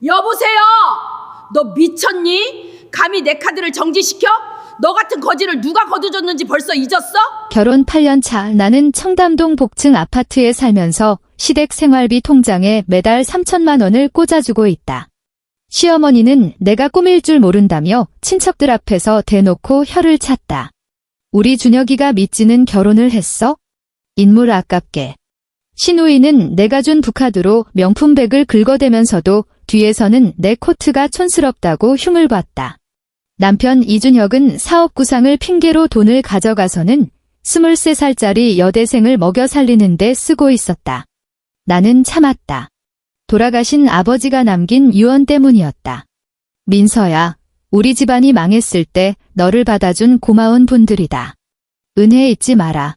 여보세요? 너 미쳤니? 감히 내 카드를 정지시켜? 너 같은 거지를 누가 거두줬는지 벌써 잊었어? 결혼 8년 차 나는 청담동 복층 아파트에 살면서 시댁 생활비 통장에 매달 3천만 원을 꽂아주고 있다. 시어머니는 내가 꾸밀 줄 모른다며 친척들 앞에서 대놓고 혀를 찼다. 우리 준혁이가 믿지는 결혼을 했어? 인물 아깝게. 시누이는 내가 준 부카드로 명품백을 긁어대면서도 뒤에서는 내 코트가 촌스럽다고 흉을 봤다. 남편 이준혁은 사업 구상을 핑계로 돈을 가져가서는 23살짜리 여대생을 먹여 살리는 데 쓰고 있었다. 나는 참았다. 돌아가신 아버지가 남긴 유언 때문이었다. 민서야, 우리 집안이 망했을 때 너를 받아준 고마운 분들이다. 은혜 잊지 마라.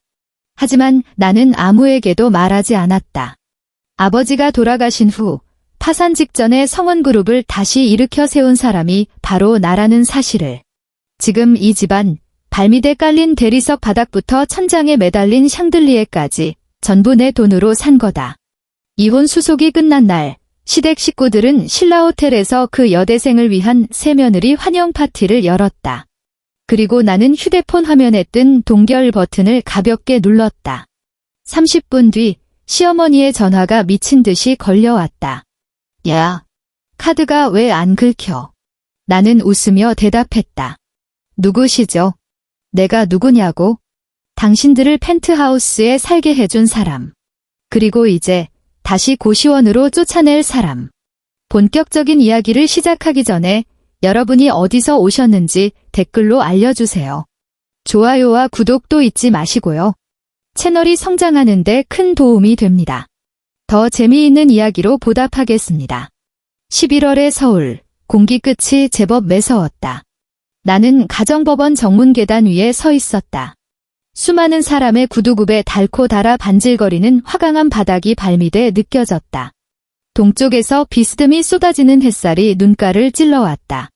하지만 나는 아무에게도 말하지 않았다. 아버지가 돌아가신 후 파산 직전에 성원그룹을 다시 일으켜 세운 사람이 바로 나라는 사실을. 지금 이 집안, 발밑에 깔린 대리석 바닥부터 천장에 매달린 샹들리에까지 전부 내 돈으로 산 거다. 이혼 수속이 끝난 날, 시댁 식구들은 신라호텔에서 그 여대생을 위한 새며느리 환영 파티를 열었다. 그리고 나는 휴대폰 화면에 뜬 동결 버튼을 가볍게 눌렀다. 30분 뒤 시어머니의 전화가 미친 듯이 걸려왔다. 야, 카드가 왜 안 긁혀? 나는 웃으며 대답했다. 누구시죠? 내가 누구냐고? 당신들을 펜트하우스에 살게 해준 사람. 그리고 이제 다시 고시원으로 쫓아낼 사람. 본격적인 이야기를 시작하기 전에 여러분이 어디서 오셨는지 댓글로 알려주세요. 좋아요와 구독도 잊지 마시고요. 채널이 성장하는 데 큰 도움이 됩니다. 더 재미있는 이야기로 보답하겠습니다. 11월의 서울, 공기 끝이 제법 매서웠다. 나는 가정법원 정문 계단 위에 서 있었다. 수많은 사람의 구두굽에 닳고 닳아 반질거리는 화강한 바닥이 발밑에 느껴졌다. 동쪽에서 비스듬히 쏟아지는 햇살이 눈가를 찔러왔다.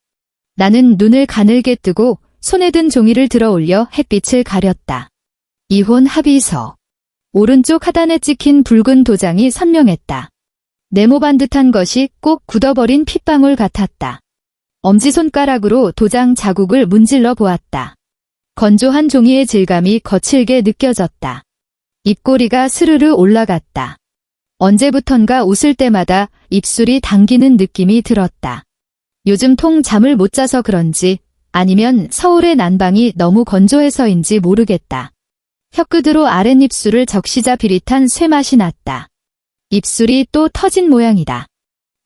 나는 눈을 가늘게 뜨고 손에 든 종이를 들어 올려 햇빛을 가렸다. 이혼 합의서. 오른쪽 하단에 찍힌 붉은 도장이 선명했다. 네모반 듯한 것이 꼭 굳어버린 핏방울 같았다. 엄지손가락으로 도장 자국을 문질러 보았다. 건조한 종이의 질감이 거칠게 느껴졌다. 입꼬리가 스르르 올라갔다. 언제부턴가 웃을 때마다 입술이 당기는 느낌이 들었다. 요즘 통 잠을 못 자서 그런지 아니면 서울의 난방이 너무 건조해서인지 모르겠다. 혀끝으로 아랫입술을 적시자 비릿한 쇠맛이 났다. 입술이 또 터진 모양이다.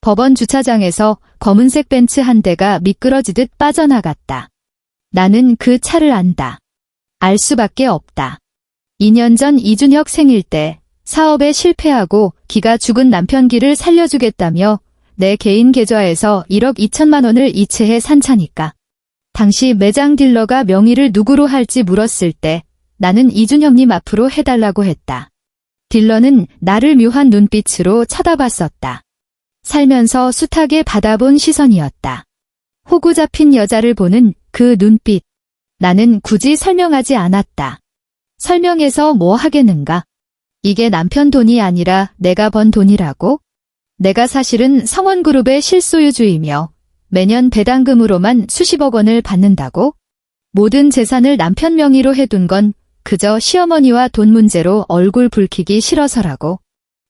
법원 주차장에서 검은색 벤츠 한 대가 미끄러지듯 빠져나갔다. 나는 그 차를 안다. 알 수밖에 없다. 2년 전 이준혁 생일 때 사업에 실패하고 기가 죽은 남편 기를 살려주겠다며 내 개인 계좌에서 1억 2천만 원을 이체해 산 차니까. 당시 매장 딜러가 명의를 누구로 할지 물었을 때 나는 이준혁님 앞으로 해달라고 했다. 딜러는 나를 묘한 눈빛으로 쳐다봤었다. 살면서 숱하게 받아본 시선이었다. 호구 잡힌 여자를 보는 그 눈빛. 나는 굳이 설명하지 않았다. 설명해서 뭐 하겠는가? 이게 남편 돈이 아니라 내가 번 돈이라고? 내가 사실은 성원그룹의 실소유주이며 매년 배당금으로만 수십억 원을 받는다고? 모든 재산을 남편 명의로 해둔 건 그저 시어머니와 돈 문제로 얼굴 붉히기 싫어서라고.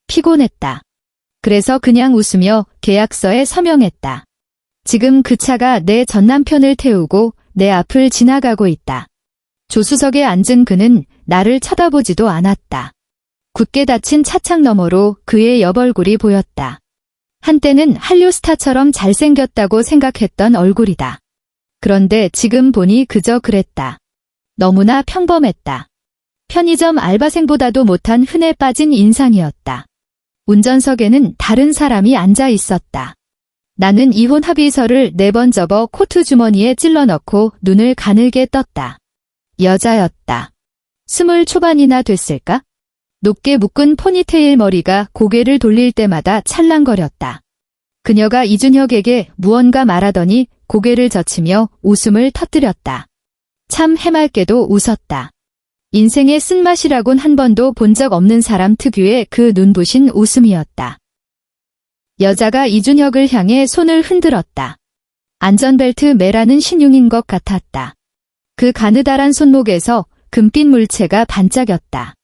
피곤했다. 그래서 그냥 웃으며 계약서에 서명했다. 지금 그 차가 내 전남편을 태우고 내 앞을 지나가고 있다. 조수석에 앉은 그는 나를 쳐다보지도 않았다. 굳게 닫힌 차창 너머로 그의 옆얼굴이 보였다. 한때는 한류 스타처럼 잘생겼다고 생각했던 얼굴이다. 그런데 지금 보니 그저 그랬다. 너무나 평범했다. 편의점 알바생보다도 못한 흔해 빠진 인상이었다. 운전석에는 다른 사람이 앉아 있었다. 나는 이혼 합의서를 4번 접어 코트 주머니에 찔러 넣고 눈을 가늘게 떴다. 여자였다. 20 초반이나 됐을까? 높게 묶은 포니테일 머리가 고개를 돌릴 때마다 찰랑거렸다. 그녀가 이준혁에게 무언가 말하더니 고개를 젖히며 웃음을 터뜨렸다. 참 해맑게도 웃었다. 인생의 쓴맛이라곤 한 번도 본 적 없는 사람 특유의 그 눈부신 웃음이었다. 여자가 이준혁을 향해 손을 흔들었다. 안전벨트 매라는 신용인 것 같았다. 그 가느다란 손목에서 금빛 물체가 반짝였다.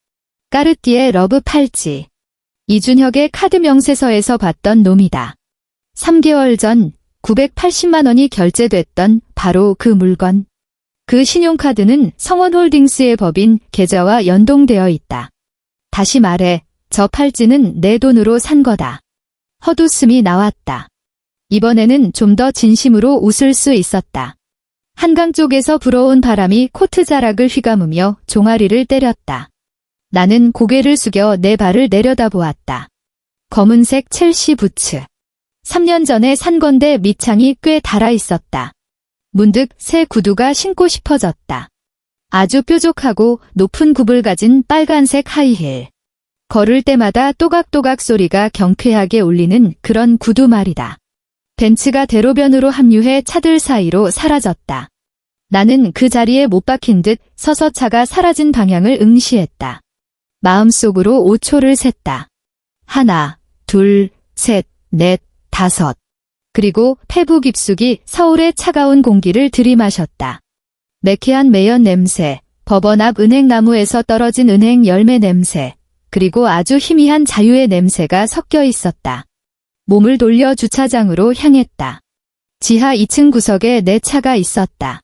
까르띠에 러브 팔찌. 이준혁의 카드 명세서에서 봤던 놈이다. 3개월 전 980만 원이 결제됐던 바로 그 물건. 그 신용카드는 성원홀딩스의 법인 계좌와 연동되어 있다. 다시 말해, 저 팔찌는 내 돈으로 산 거다. 헛웃음이 나왔다. 이번에는 좀 더 진심으로 웃을 수 있었다. 한강 쪽에서 불어온 바람이 코트 자락을 휘감으며 종아리를 때렸다. 나는 고개를 숙여 내 발을 내려다보았다. 검은색 첼시 부츠. 3년 전에 산 건데 밑창이 꽤 달아 있었다. 문득 새 구두가 신고 싶어졌다. 아주 뾰족하고 높은 굽을 가진 빨간색 하이힐. 걸을 때마다 또각또각 소리가 경쾌하게 울리는 그런 구두 말이다. 벤츠가 대로변으로 합류해 차들 사이로 사라졌다. 나는 그 자리에 못 박힌 듯 서서 차가 사라진 방향을 응시했다. 마음속으로 5초를 셌다. 하나, 둘, 셋, 넷, 다섯. 그리고 폐부 깊숙이 서울의 차가운 공기를 들이마셨다. 매캐한 매연 냄새, 법원 앞 은행나무에서 떨어진 은행 열매 냄새, 그리고 아주 희미한 자유의 냄새가 섞여 있었다. 몸을 돌려 주차장으로 향했다. 지하 2층 구석에 내 차가 있었다.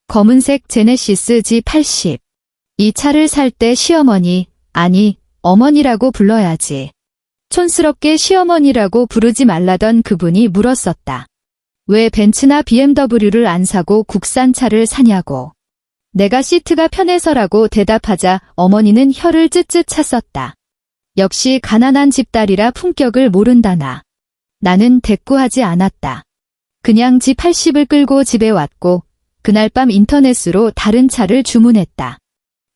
검은색 제네시스 G80. 이 차를 살 때 시어머니, 아니, 어머니라고 불러야지. 촌스럽게 시어머니라고 부르지 말라던 그분이 물었었다. 왜 벤츠나 BMW를 안 사고 국산차를 사냐고. 내가 시트가 편해서라고 대답하자 어머니는 혀를 쯧쯧 찼었다. 역시 가난한 집딸이라 품격을 모른다나. 나는 대꾸하지 않았다. 그냥 G80을 끌고 집에 왔고 그날 밤 인터넷으로 다른 차를 주문했다.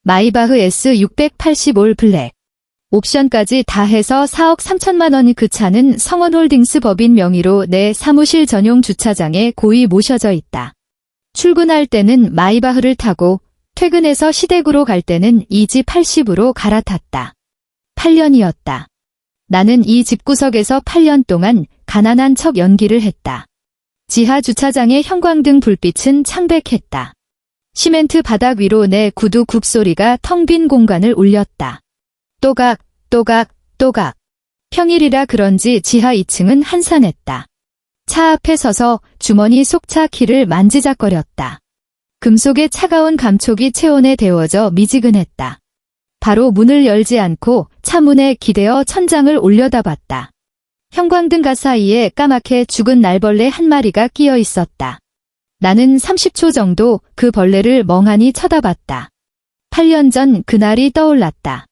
마이바흐 S680 올 블랙. 옵션까지 다 해서 4억 3천만 원. 그 차는 성원홀딩스 법인 명의로 내 사무실 전용 주차장에 고이 모셔져 있다. 출근할 때는 마이바흐를 타고 퇴근해서 시댁으로 갈 때는 이 G80으로 갈아탔다. 8년이었다. 나는 이 집구석에서 8년 동안 가난한 척 연기를 했다. 지하 주차장의 형광등 불빛은 창백했다. 시멘트 바닥 위로 내 구두 굽소리가 텅 빈 공간을 울렸다. 또각, 또각, 또각. 평일이라 그런지 지하 2층은 한산했다. 차 앞에 서서 주머니 속 차 키를 만지작거렸다. 금속의 차가운 감촉이 체온에 데워져 미지근했다. 바로 문을 열지 않고 차 문에 기대어 천장을 올려다봤다. 형광등 가사이에 까맣게 죽은 날벌레 한 마리가 끼어 있었다. 나는 30초 정도 그 벌레를 멍하니 쳐다봤다. 8년 전 그날이 떠올랐다.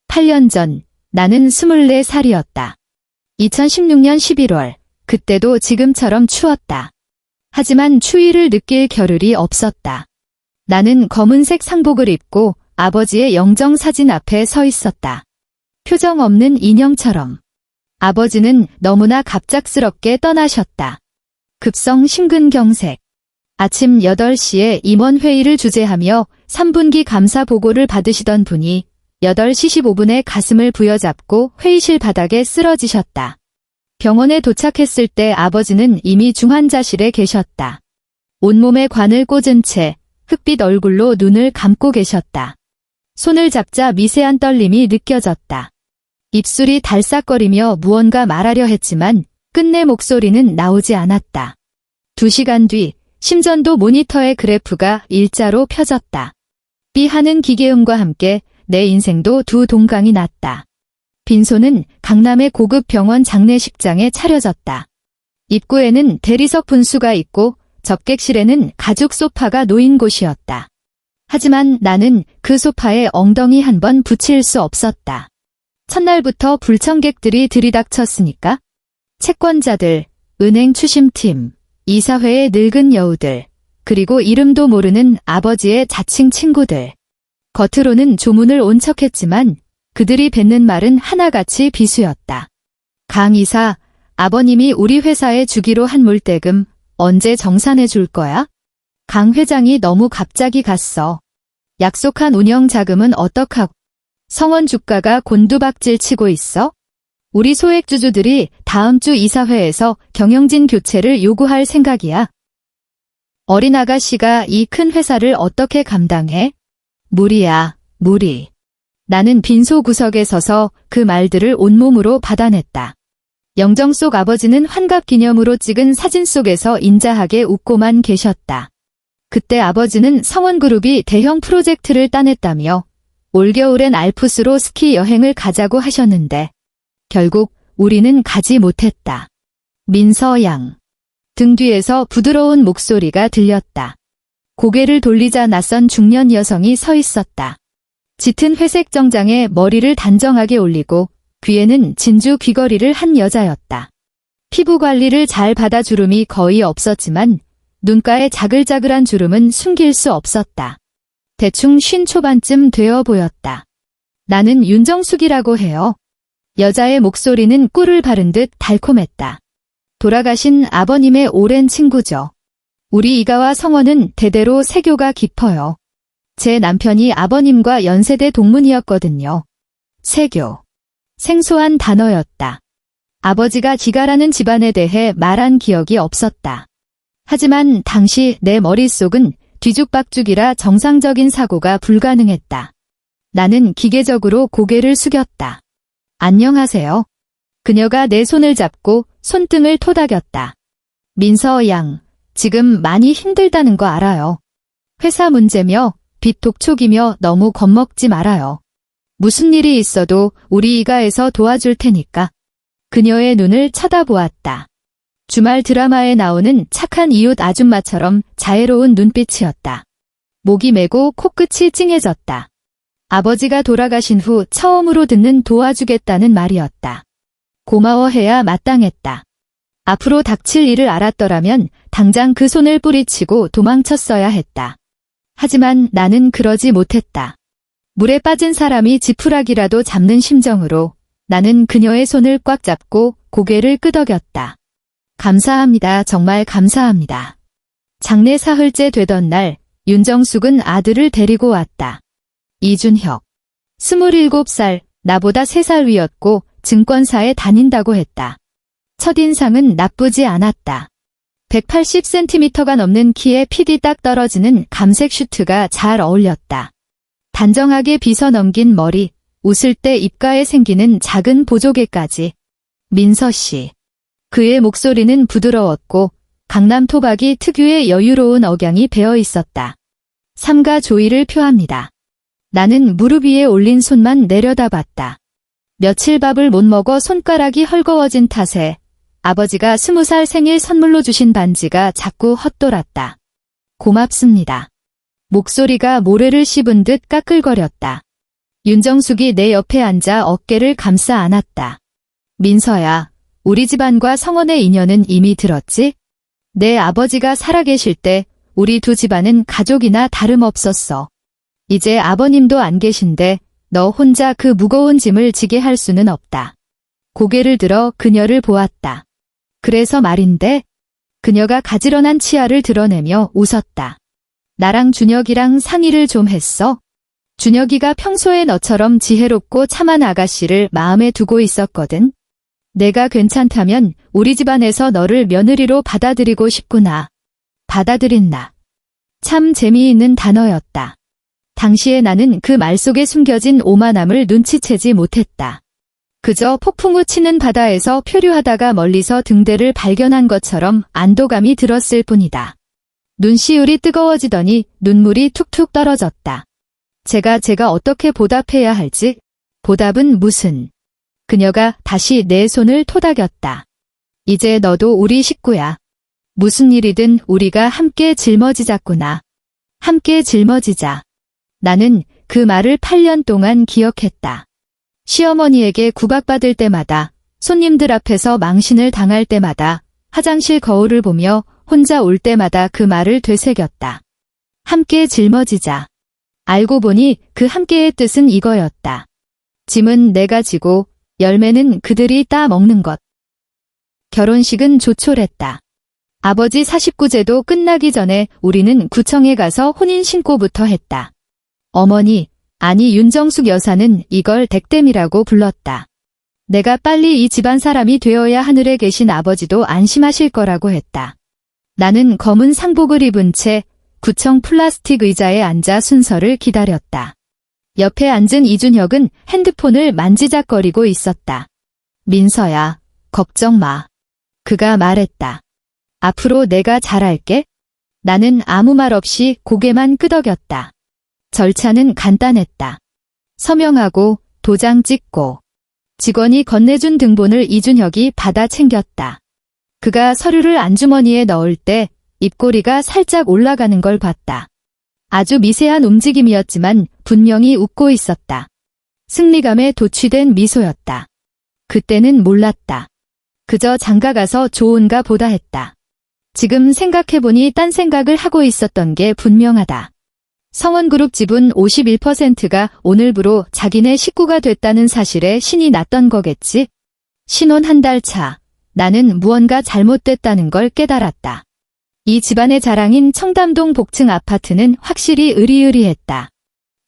8년 전 나는 24살이었다. 2016년 11월, 그때도 지금처럼 추웠다. 하지만 추위를 느낄 겨를이 없었다. 나는 검은색 상복을 입고 아버지의 영정 사진 앞에 서 있었다. 표정 없는 인형처럼. 아버지는 너무나 갑작스럽게 떠나셨다. 급성 심근경색. 아침 8시에 임원회의를 주재하며 3분기 감사 보고를 받으시던 분이 8시 15분에 가슴을 부여잡고 회의실 바닥에 쓰러지셨다. 병원에 도착했을 때 아버지는 이미 중환자실에 계셨다. 온몸에 관을 꽂은 채 흑빛 얼굴로 눈을 감고 계셨다. 손을 잡자 미세한 떨림이 느껴졌다. 입술이 달싹거리며 무언가 말하려 했지만 끝내 목소리는 나오지 않았다. 2시간 뒤 심전도 모니터의 그래프가 일자로 펴졌다. 삐하는 기계음과 함께 내 인생도 두 동강이 났다. 빈소는 강남의 고급 병원 장례식장에 차려졌다. 입구에는 대리석 분수가 있고 접객실에는 가죽 소파가 놓인 곳이었다. 하지만 나는 그 소파에 엉덩이 한 번 붙일 수 없었다. 첫날부터 불청객들이 들이닥쳤으니까. 채권자들, 은행 추심팀, 이사회의 늙은 여우들, 그리고 이름도 모르는 아버지의 자칭 친구들. 겉으로는 조문을 온 척했지만 그들이 뱉는 말은 하나같이 비수였다. 강 이사, 아버님이 우리 회사에 주기로 한 물대금 언제 정산해 줄 거야? 강 회장이 너무 갑자기 갔어. 약속한 운영 자금은 어떡하고? 성원 주가가 곤두박질 치고 있어? 우리 소액주주들이 다음 주 이사회에서 경영진 교체를 요구할 생각이야. 어린 아가씨가 이 큰 회사를 어떻게 감당해? 무리야, 무리. 나는 빈소 구석에 서서 그 말들을 온몸으로 받아냈다. 영정 속 아버지는 환갑 기념으로 찍은 사진 속에서 인자하게 웃고만 계셨다. 그때 아버지는 성원그룹이 대형 프로젝트를 따냈다며 올겨울엔 알프스로 스키 여행을 가자고 하셨는데 결국 우리는 가지 못했다. 민서양. 등 뒤에서 부드러운 목소리가 들렸다. 고개를 돌리자 낯선 중년 여성이 서 있었다. 짙은 회색 정장에 머리를 단정하게 올리고 귀에는 진주 귀걸이를 한 여자였다. 피부 관리를 잘 받아 주름이 거의 없었지만 눈가에 자글자글한 주름은 숨길 수 없었다. 대충 50 초반쯤 되어 보였다. 나는 윤정숙이라고 해요. 여자의 목소리는 꿀을 바른 듯 달콤했다. 돌아가신 아버님의 오랜 친구죠. 우리 이가와 성원은 대대로 세교가 깊어요. 제 남편이 아버님과 연세대 동문이었거든요. 세교. 생소한 단어였다. 아버지가 기가라는 집안에 대해 말한 기억이 없었다. 하지만 당시 내 머릿속은 뒤죽박죽이라 정상적인 사고가 불가능했다. 나는 기계적으로 고개를 숙였다. 안녕하세요. 그녀가 내 손을 잡고 손등을 토닥였다. 민서 양, 지금 많이 힘들다는 거 알아요. 회사 문제며 빚 독촉이며 너무 겁먹지 말아요. 무슨 일이 있어도 우리 이가에서 도와줄 테니까. 그녀의 눈을 쳐다보았다. 주말 드라마에 나오는 착한 이웃 아줌마처럼 자애로운 눈빛이었다. 목이 메고 코끝이 찡해졌다. 아버지가 돌아가신 후 처음으로 듣는 도와주겠다는 말이었다. 고마워해야 마땅했다. 앞으로 닥칠 일을 알았더라면 당장 그 손을 뿌리치고 도망쳤어야 했다. 하지만 나는 그러지 못했다. 물에 빠진 사람이 지푸라기라도 잡는 심정으로 나는 그녀의 손을 꽉 잡고 고개를 끄덕였다. 감사합니다. 정말 감사합니다. 장례 사흘째 되던 날 윤정숙은 아들을 데리고 왔다. 이준혁. 27살, 나보다 3살 위였고 증권사에 다닌다고 했다. 첫인상은 나쁘지 않았다. 180cm가 넘는 키에 피디 딱 떨어지는 감색 슈트가 잘 어울렸다. 단정하게 빗어 넘긴 머리, 웃을 때 입가에 생기는 작은 보조개까지. 민서 씨. 그의 목소리는 부드러웠고 강남 토박이 특유의 여유로운 억양이 배어 있었다. 삼가 조의를 표합니다. 나는 무릎 위에 올린 손만 내려다봤다. 며칠 밥을 못 먹어 손가락이 헐거워진 탓에 아버지가 20살 생일 선물로 주신 반지가 자꾸 헛돌았다. 고맙습니다. 목소리가 모래를 씹은 듯 까끌거렸다. 윤정숙이 내 옆에 앉아 어깨를 감싸 안았다. 민서야, 우리 집안과 성원의 인연은 이미 들었지? 내 아버지가 살아계실 때 우리 두 집안은 가족이나 다름없었어. 이제 아버님도 안 계신데 너 혼자 그 무거운 짐을 지게 할 수는 없다. 고개를 들어 그녀를 보았다. 그래서 말인데? 그녀가 가지런한 치아를 드러내며 웃었다. 나랑 준혁이랑 상의를 좀 했어? 준혁이가 평소에 너처럼 지혜롭고 참한 아가씨를 마음에 두고 있었거든. 내가 괜찮다면 우리 집안에서 너를 며느리로 받아들이고 싶구나. 받아들인다. 참 재미있는 단어였다. 당시에 나는 그 말 속에 숨겨진 오만함을 눈치채지 못했다. 그저 폭풍우 치는 바다에서 표류하다가 멀리서 등대를 발견한 것처럼 안도감이 들었을 뿐이다. 눈시울이 뜨거워지더니 눈물이 툭툭 떨어졌다. 제가 어떻게 보답해야 할지? 보답은 무슨? 그녀가 다시 내 손을 토닥였다. 이제 너도 우리 식구야. 무슨 일이든 우리가 함께 짊어지자꾸나. 함께 짊어지자. 나는 그 말을 8년 동안 기억했다. 시어머니에게 구박받을 때마다, 손님들 앞에서 망신을 당할 때마다, 화장실 거울을 보며 혼자 울 때마다 그 말을 되새겼다. 함께 짊어지자. 알고 보니 그 함께의 뜻은 이거였다. 짐은 내가 지고 열매는 그들이 따 먹는 것. 결혼식은 조촐했다. 아버지 49제도 끝나기 전에 우리는 구청에 가서 혼인신고부터 했다. 어머니, 아니 윤정숙 여사는 이걸 댁댐이라고 불렀다. 내가 빨리 이 집안 사람이 되어야 하늘에 계신 아버지도 안심하실 거라고 했다. 나는 검은 상복을 입은 채 구청 플라스틱 의자에 앉아 순서를 기다렸다. 옆에 앉은 이준혁은 핸드폰을 만지작거리고 있었다. 민서야, 걱정 마. 그가 말했다. 앞으로 내가 잘할게. 나는 아무 말 없이 고개만 끄덕였다. 절차는 간단했다. 서명하고 도장 찍고 직원이 건네준 등본을 이준혁이 받아 챙겼다. 그가 서류를 안주머니에 넣을 때 입꼬리가 살짝 올라가는 걸 봤다. 아주 미세한 움직임이었지만 분명히 웃고 있었다. 승리감에 도취된 미소였다. 그때는 몰랐다. 그저 장가가서 좋은가 보다 했다. 지금 생각해보니 딴 생각을 하고 있었던 게 분명하다. 성원그룹 지분 51%가 오늘부로 자기네 식구가 됐다는 사실에 신이 났던 거겠지? 신혼 한 달 차, 나는 무언가 잘못됐다는 걸 깨달았다. 이 집안의 자랑인 청담동 복층 아파트는 확실히 으리으리했다.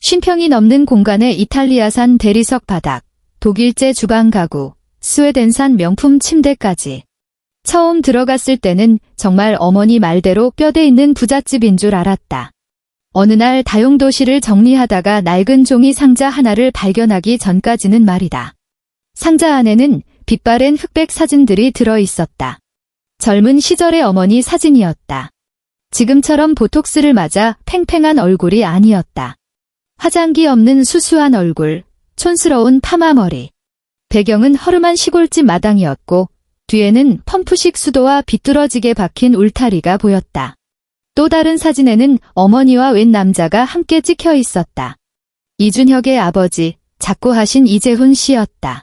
50평이 넘는 공간에 이탈리아산 대리석 바닥, 독일제 주방 가구, 스웨덴산 명품 침대까지. 처음 들어갔을 때는 정말 어머니 말대로 뼈대 있는 부잣집인 줄 알았다. 어느 날 다용도실을 정리하다가 낡은 종이 상자 하나를 발견하기 전까지는 말이다. 상자 안에는 빛바랜 흑백 사진들이 들어있었다. 젊은 시절의 어머니 사진이었다. 지금처럼 보톡스를 맞아 팽팽한 얼굴이 아니었다. 화장기 없는 수수한 얼굴, 촌스러운 파마머리. 배경은 허름한 시골집 마당이었고 뒤에는 펌프식 수도와 비뚤어지게 박힌 울타리가 보였다. 또 다른 사진에는 어머니와 웬 남자가 함께 찍혀 있었다. 이준혁의 아버지, 작고하신 이재훈 씨였다.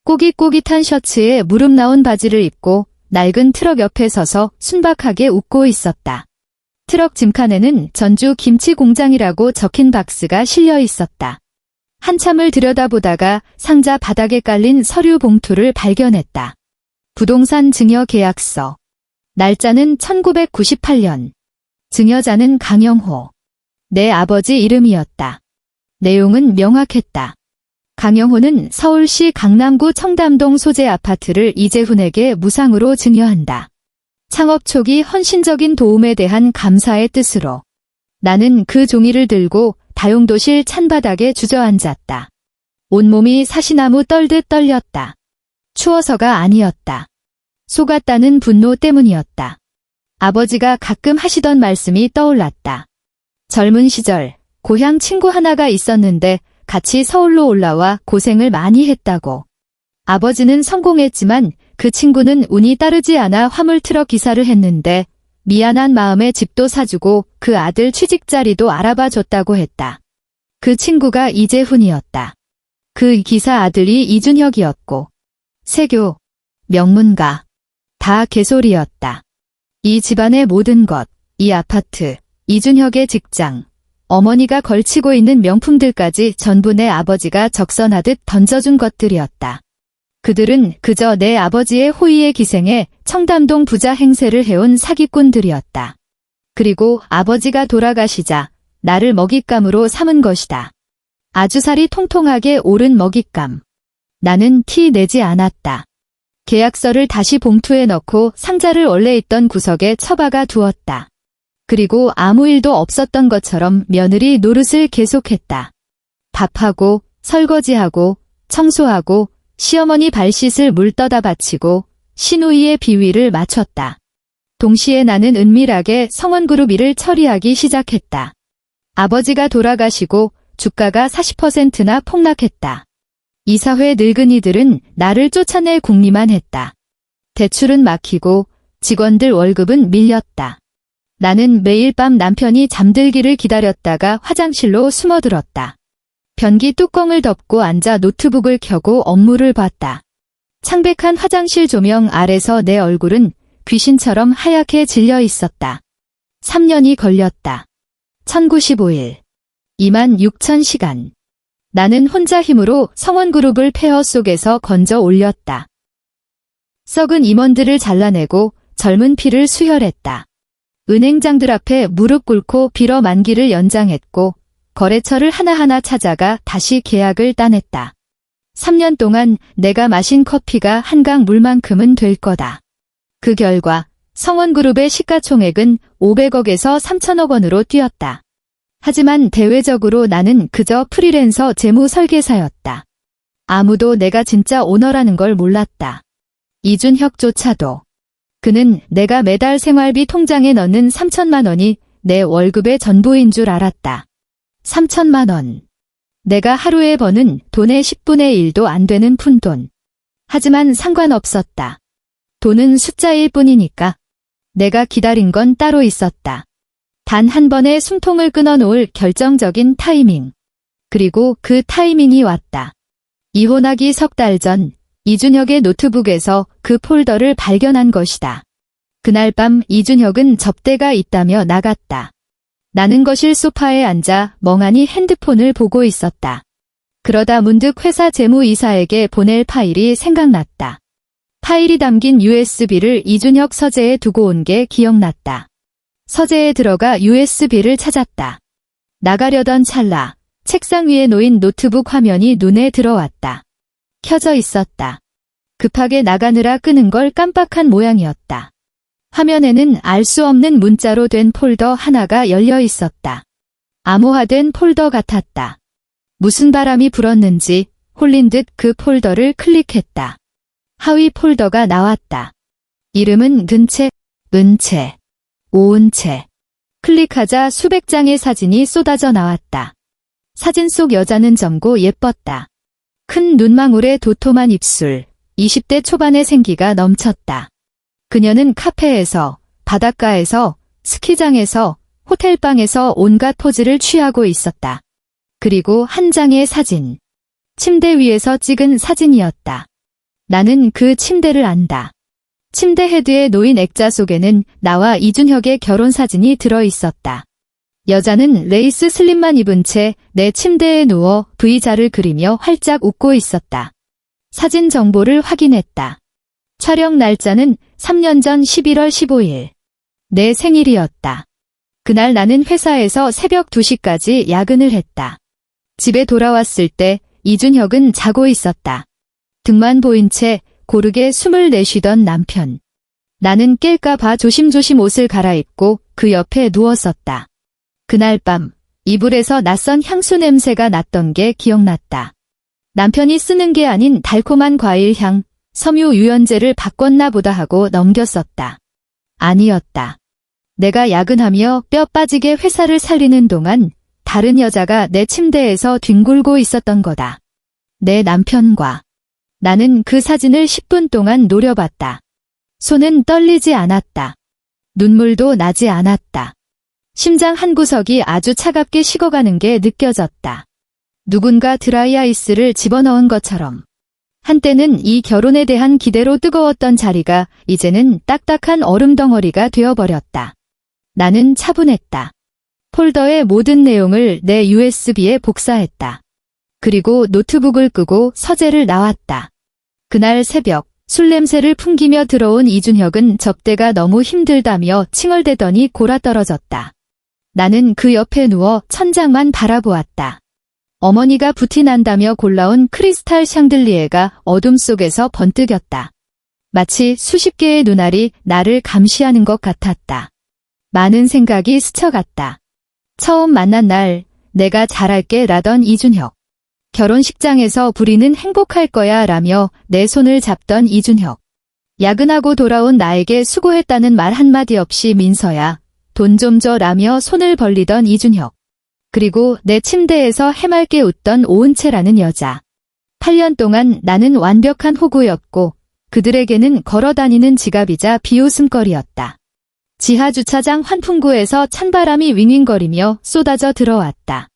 꼬깃꼬깃한 셔츠에 무릎 나온 바지를 입고 낡은 트럭 옆에 서서 순박하게 웃고 있었다. 트럭 짐칸에는 전주 김치 공장이라고 적힌 박스가 실려 있었다. 한참을 들여다보다가 상자 바닥에 깔린 서류 봉투를 발견했다. 부동산 증여 계약서. 날짜는 1998년. 증여자는 강영호. 내 아버지 이름이었다. 내용은 명확했다. 강영호는 서울시 강남구 청담동 소재 아파트를 이재훈에게 무상으로 증여한다. 창업 초기 헌신적인 도움에 대한 감사의 뜻으로. 나는 그 종이를 들고 다용도실 찬바닥에 주저앉았다. 온몸이 사시나무 떨듯 떨렸다. 추워서가 아니었다. 속았다는 분노 때문이었다. 아버지가 가끔 하시던 말씀이 떠올랐다. 젊은 시절 고향 친구 하나가 있었는데 같이 서울로 올라와 고생을 많이 했다고. 아버지는 성공했지만 그 친구는 운이 따르지 않아 화물트럭 기사를 했는데 미안한 마음에 집도 사주고 그 아들 취직 자리도 알아봐 줬다고 했다. 그 친구가 이재훈이었다. 그 기사 아들이 이준혁이었고 세교, 명문가, 다 개소리였다. 이 집안의 모든 것, 이 아파트, 이준혁의 직장, 어머니가 걸치고 있는 명품들까지 전부 내 아버지가 적선하듯 던져준 것들이었다. 그들은 그저 내 아버지의 호의에 기생해 청담동 부자 행세를 해온 사기꾼들이었다. 그리고 아버지가 돌아가시자 나를 먹잇감으로 삼은 것이다. 아주살이 통통하게 오른 먹잇감. 나는 티 내지 않았다. 계약서를 다시 봉투에 넣고 상자를 원래 있던 구석에 처박아 두었다. 그리고 아무 일도 없었던 것처럼 며느리 노릇을 계속했다. 밥하고 설거지하고 청소하고 시어머니 발 씻을 물 떠다 바치고 시누이의 비위를 맞췄다. 동시에 나는 은밀하게 성원그룹 일을 처리하기 시작했다. 아버지가 돌아가시고 주가가 40%나 폭락했다. 이사회 늙은이들은 나를 쫓아낼 궁리만 했다. 대출은 막히고 직원들 월급은 밀렸다. 나는 매일 밤 남편이 잠들기를 기다렸다가 화장실로 숨어들었다. 변기 뚜껑을 덮고 앉아 노트북을 켜고 업무를 봤다. 창백한 화장실 조명 아래서 내 얼굴은 귀신처럼 하얗게 질려 있었다. 3년이 걸렸다. 1095일. 26,000시간. 나는 혼자 힘으로 성원그룹을 폐허 속에서 건져 올렸다. 썩은 임원들을 잘라내고 젊은 피를 수혈했다. 은행장들 앞에 무릎 꿇고 빌어 만기를 연장했고 거래처를 하나하나 찾아가 다시 계약을 따냈다. 3년 동안 내가 마신 커피가 한강 물만큼은 될 거다. 그 결과 성원그룹의 시가총액은 500억에서 3천억 원으로 뛰었다. 하지만 대외적으로 나는 그저 프리랜서 재무설계사였다. 아무도 내가 진짜 오너라는 걸 몰랐다. 이준혁조차도. 그는 내가 매달 생활비 통장에 넣는 3천만 원이 내 월급의 전부인 줄 알았다. 3천만 원. 내가 하루에 버는 돈의 10분의 1도 안 되는 푼돈. 하지만 상관없었다. 돈은 숫자일 뿐이니까. 내가 기다린 건 따로 있었다. 단 한 번의 숨통을 끊어놓을 결정적인 타이밍. 그리고 그 타이밍이 왔다. 이혼하기 석 달 전 이준혁의 노트북에서 그 폴더를 발견한 것이다. 그날 밤 이준혁은 접대가 있다며 나갔다. 나는 거실 소파에 앉아 멍하니 핸드폰을 보고 있었다. 그러다 문득 회사 재무이사에게 보낼 파일이 생각났다. 파일이 담긴 USB를 이준혁 서재에 두고 온 게 기억났다. 서재에 들어가 USB를 찾았다. 나가려던 찰나 책상 위에 놓인 노트북 화면이 눈에 들어왔다. 켜져 있었다. 급하게 나가느라 끄는 걸 깜빡한 모양이었다. 화면에는 알 수 없는 문자로 된 폴더 하나가 열려 있었다. 암호화된 폴더 같았다. 무슨 바람이 불었는지 홀린 듯 그 폴더를 클릭했다. 하위 폴더가 나왔다. 이름은 근채, 은채, 오은채. 클릭하자 수백 장의 사진이 쏟아져 나왔다. 사진 속 여자는 젊고 예뻤다. 큰 눈망울에 도톰한 입술, 20대 초반의 생기가 넘쳤다. 그녀는 카페에서, 바닷가에서, 스키장에서, 호텔방에서 온갖 포즈를 취하고 있었다. 그리고 한 장의 사진. 침대 위에서 찍은 사진이었다. 나는 그 침대를 안다. 침대 헤드에 놓인 액자 속에는 나와 이준혁의 결혼 사진이 들어 있었다. 여자는 레이스 슬립만 입은 채 내 침대에 누워 V자를 그리며 활짝 웃고 있었다. 사진 정보를 확인했다. 촬영 날짜는 3년 전 11월 15일. 내 생일이었다. 그날 나는 회사에서 새벽 2시까지 야근을 했다. 집에 돌아왔을 때 이준혁은 자고 있었다. 등만 보인 채 고르게 숨을 내쉬던 남편. 나는 깰까 봐 조심조심 옷을 갈아입고 그 옆에 누웠었다. 그날 밤 이불에서 낯선 향수 냄새가 났던 게 기억났다. 남편이 쓰는 게 아닌 달콤한 과일 향, 섬유 유연제를 바꿨나 보다 하고 넘겼었다. 아니었다. 내가 야근하며 뼈 빠지게 회사를 살리는 동안 다른 여자가 내 침대에서 뒹굴고 있었던 거다. 내 남편과. 나는 그 사진을 10분 동안 노려봤다. 손은 떨리지 않았다. 눈물도 나지 않았다. 심장 한 구석이 아주 차갑게 식어가는 게 느껴졌다. 누군가 드라이아이스를 집어넣은 것처럼. 한때는 이 결혼에 대한 기대로 뜨거웠던 자리가 이제는 딱딱한 얼음 덩어리가 되어버렸다. 나는 차분했다. 폴더의 모든 내용을 내 USB에 복사했다. 그리고 노트북을 끄고 서재를 나왔다. 그날 새벽 술 냄새를 풍기며 들어온 이준혁은 접대가 너무 힘들다며 칭얼대더니 골아떨어졌다. 나는 그 옆에 누워 천장만 바라보았다. 어머니가 부티난다며 골라온 크리스탈 샹들리에가 어둠 속에서 번뜩였다. 마치 수십 개의 눈알이 나를 감시하는 것 같았다. 많은 생각이 스쳐갔다. 처음 만난 날 내가 잘할게 라던 이준혁. 결혼식장에서 부리는 행복할 거야 라며 내 손을 잡던 이준혁. 야근하고 돌아온 나에게 수고했다는 말 한마디 없이 민서야, 돈 좀 줘 라며 손을 벌리던 이준혁. 그리고 내 침대에서 해맑게 웃던 오은채라는 여자. 8년 동안 나는 완벽한 호구였고 그들에게는 걸어다니는 지갑이자 비웃음거리였다. 지하 주차장 환풍구에서 찬바람이 윙윙거리며 쏟아져 들어왔다.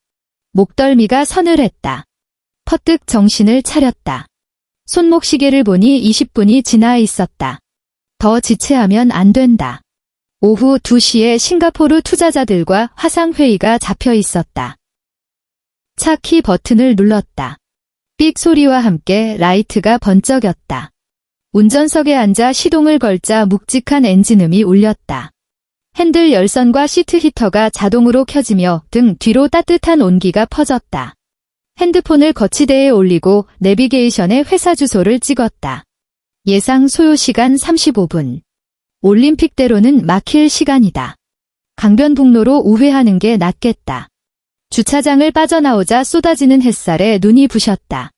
목덜미가 서늘했다. 퍼뜩 정신을 차렸다. 손목시계를 보니 20분이 지나 있었다. 더 지체하면 안 된다. 오후 2시에 싱가포르 투자자들과 화상회의가 잡혀 있었다. 차 키 버튼을 눌렀다. 삑 소리와 함께 라이트가 번쩍였다. 운전석에 앉아 시동을 걸자 묵직한 엔진음이 울렸다. 핸들 열선과 시트 히터가 자동으로 켜지며 등 뒤로 따뜻한 온기가 퍼졌다. 핸드폰을 거치대에 올리고 내비게이션에 회사 주소를 찍었다. 예상 소요 시간 35분. 올림픽대로는 막힐 시간이다. 강변북로로 우회하는 게 낫겠다. 주차장을 빠져나오자 쏟아지는 햇살에 눈이 부셨다.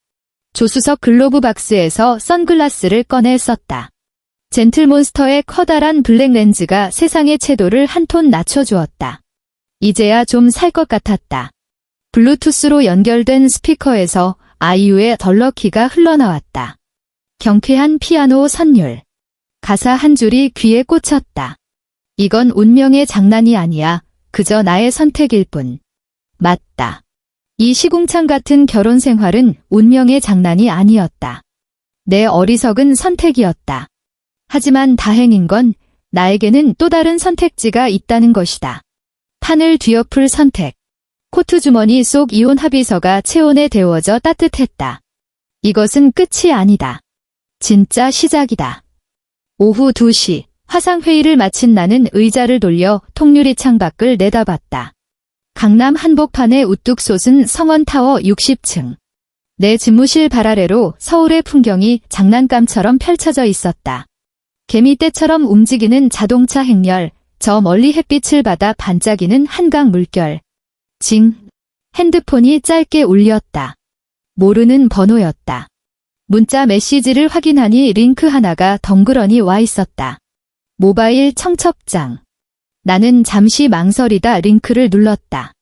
조수석 글로브 박스에서 선글라스를 꺼내 썼다. 젠틀몬스터의 커다란 블랙 렌즈가 세상의 채도를 한 톤 낮춰주었다. 이제야 좀 살 것 같았다. 블루투스로 연결된 스피커에서 아이유의 덜럭키가 흘러나왔다. 경쾌한 피아노 선율. 가사 한 줄이 귀에 꽂혔다. 이건 운명의 장난이 아니야. 그저 나의 선택일 뿐. 맞다. 이 시궁창 같은 결혼 생활은 운명의 장난이 아니었다. 내 어리석은 선택이었다. 하지만 다행인 건 나에게는 또 다른 선택지가 있다는 것이다. 판을 뒤엎을 선택. 코트 주머니 속 이혼 합의서가 체온에 데워져 따뜻했다. 이것은 끝이 아니다. 진짜 시작이다. 오후 2시 화상회의를 마친 나는 의자를 돌려 통유리 창밖을 내다봤다. 강남 한복판에 우뚝 솟은 성원타워 60층. 내 집무실 발 아래로 서울의 풍경이 장난감처럼 펼쳐져 있었다. 개미떼처럼 움직이는 자동차 행렬, 저 멀리 햇빛을 받아 반짝이는 한강 물결. 징. 핸드폰이 짧게 울렸다. 모르는 번호였다. 문자 메시지를 확인하니 링크 하나가 덩그러니 와 있었다. 모바일 청첩장. 나는 잠시 망설이다 링크를 눌렀다.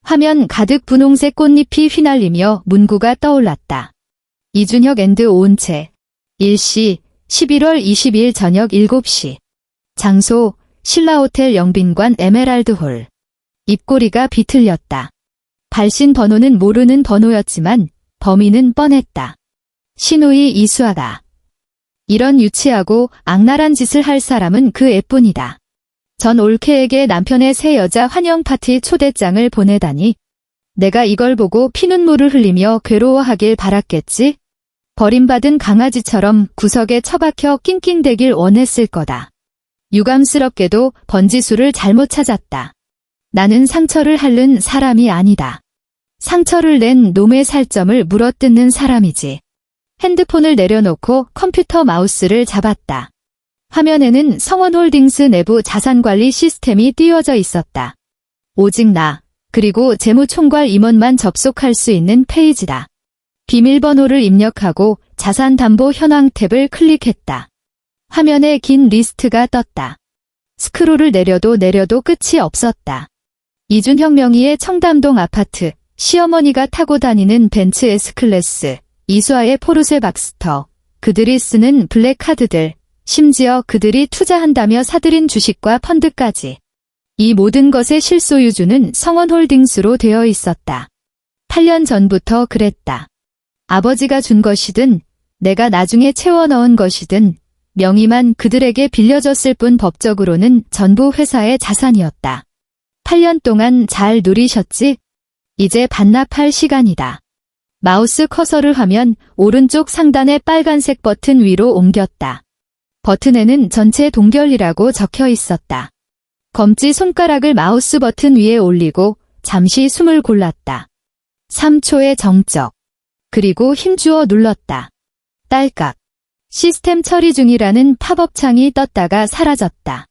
화면 가득 분홍색 꽃잎이 휘날리며 문구가 떠올랐다. 이준혁 앤드 오은채. 일시 11월 22일 저녁 7시. 장소 신라호텔 영빈관 에메랄드홀. 입꼬리가 비틀렸다. 발신 번호는 모르는 번호였지만 범인은 뻔했다. 신우이 이수아다. 이런 유치하고 악랄한 짓을 할 사람은 그 애뿐이다. 전 올케에게 남편의 새 여자 환영 파티 초대장을 보내다니. 내가 이걸 보고 피눈물을 흘리며 괴로워하길 바랐겠지? 버림받은 강아지처럼 구석에 처박혀 낑낑대길 원했을 거다. 유감스럽게도 번지수를 잘못 찾았다. 나는 상처를 핥는 사람이 아니다. 상처를 낸 놈의 살점을 물어뜯는 사람이지. 핸드폰을 내려놓고 컴퓨터 마우스를 잡았다. 화면에는 성원홀딩스 내부 자산관리 시스템이 띄워져 있었다. 오직 나, 그리고 재무총괄 임원만 접속할 수 있는 페이지다. 비밀번호를 입력하고 자산담보 현황 탭을 클릭했다. 화면에 긴 리스트가 떴다. 스크롤을 내려도 끝이 없었다. 이준혁 명의의 청담동 아파트, 시어머니가 타고 다니는 벤츠 S클래스, 이수아의 포르쉐 박스터, 그들이 쓰는 블랙카드들, 심지어 그들이 투자한다며 사들인 주식과 펀드까지. 이 모든 것의 실소유주는 성원홀딩스로 되어 있었다. 8년 전부터 그랬다. 아버지가 준 것이든 내가 나중에 채워 넣은 것이든 명의만 그들에게 빌려줬을 뿐 법적으로는 전부 회사의 자산이었다. 8년 동안 잘 누리셨지? 이제 반납할 시간이다. 마우스 커서를 화면 오른쪽 상단의 빨간색 버튼 위로 옮겼다. 버튼에는 전체 동결이라고 적혀 있었다. 검지 손가락을 마우스 버튼 위에 올리고 잠시 숨을 골랐다. 3초의 정적. 그리고 힘주어 눌렀다. 딸깍. 시스템 처리 중이라는 팝업 창이 떴다가 사라졌다.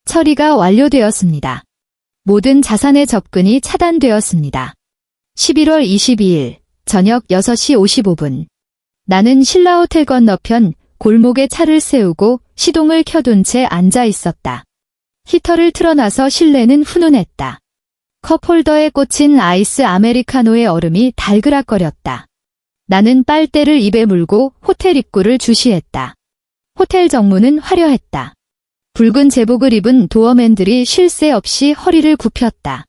처리가 완료되었습니다. 모든 자산의 접근이 차단되었습니다. 11월 22일 저녁 6시 55분. 나는 신라호텔 건너편 골목에 차를 세우고 시동을 켜둔 채 앉아 있었다. 히터를 틀어놔서 실내는 훈훈했다. 컵홀더에 꽂힌 아이스 아메리카노의 얼음이 달그락거렸다. 나는 빨대를 입에 물고 호텔 입구를 주시했다. 호텔 정문은 화려했다. 붉은 제복을 입은 도어맨들이 쉴 새 없이 허리를 굽혔다.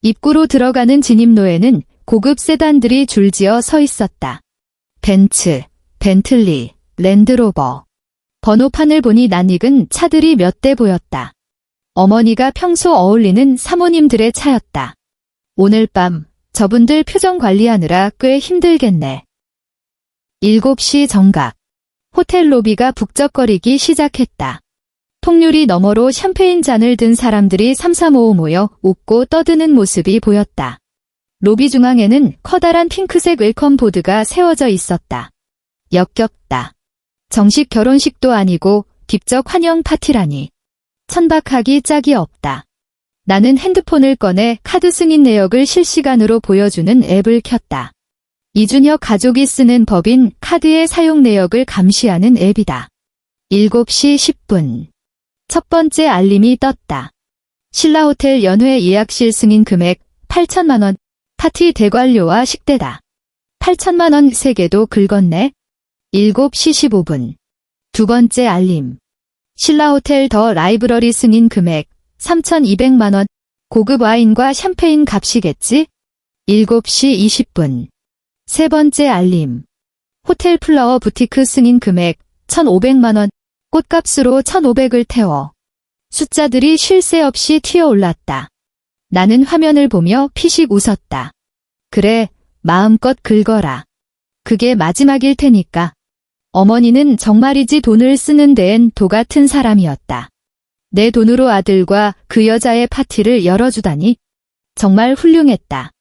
입구로 들어가는 진입로에는 고급 세단들이 줄지어 서 있었다. 벤츠, 벤틀리, 랜드로버. 번호판을 보니 낯익은 차들이 몇 대 보였다. 어머니가 평소 어울리는 사모님들의 차였다. 오늘 밤 저분들 표정 관리하느라 꽤 힘들겠네. 7시 정각. 호텔 로비가 북적거리기 시작했다. 통유리 너머로 샴페인 잔을 든 사람들이 삼삼오오 모여 웃고 떠드는 모습이 보였다. 로비 중앙에는 커다란 핑크색 웰컴 보드가 세워져 있었다. 역겹다. 정식 결혼식도 아니고 뒷적 환영 파티라니. 천박하기 짝이 없다. 나는 핸드폰을 꺼내 카드 승인 내역을 실시간으로 보여주는 앱을 켰다. 이준혁 가족이 쓰는 법인 카드의 사용 내역을 감시하는 앱이다. 7시 10분. 첫 번째 알림이 떴다. 신라호텔 연회 예약실 승인 금액 8천만 원. 파티 대관료와 식대다. 8천만 원 3개도 긁었네. 7시 15분. 두 번째 알림. 신라호텔 더 라이브러리 승인 금액 3,200만 원. 고급 와인과 샴페인 값이겠지? 7시 20분. 세 번째 알림. 호텔 플라워 부티크 승인 금액 1,500만 원. 꽃값으로 1,500을 태워. 숫자들이 쉴 새 없이 튀어올랐다. 나는 화면을 보며 피식 웃었다. 그래, 마음껏 긁어라. 그게 마지막일 테니까. 어머니는 정말이지 돈을 쓰는 데엔 도 같은 사람이었다. 내 돈으로 아들과 그 여자의 파티를 열어주다니. 정말 훌륭했다.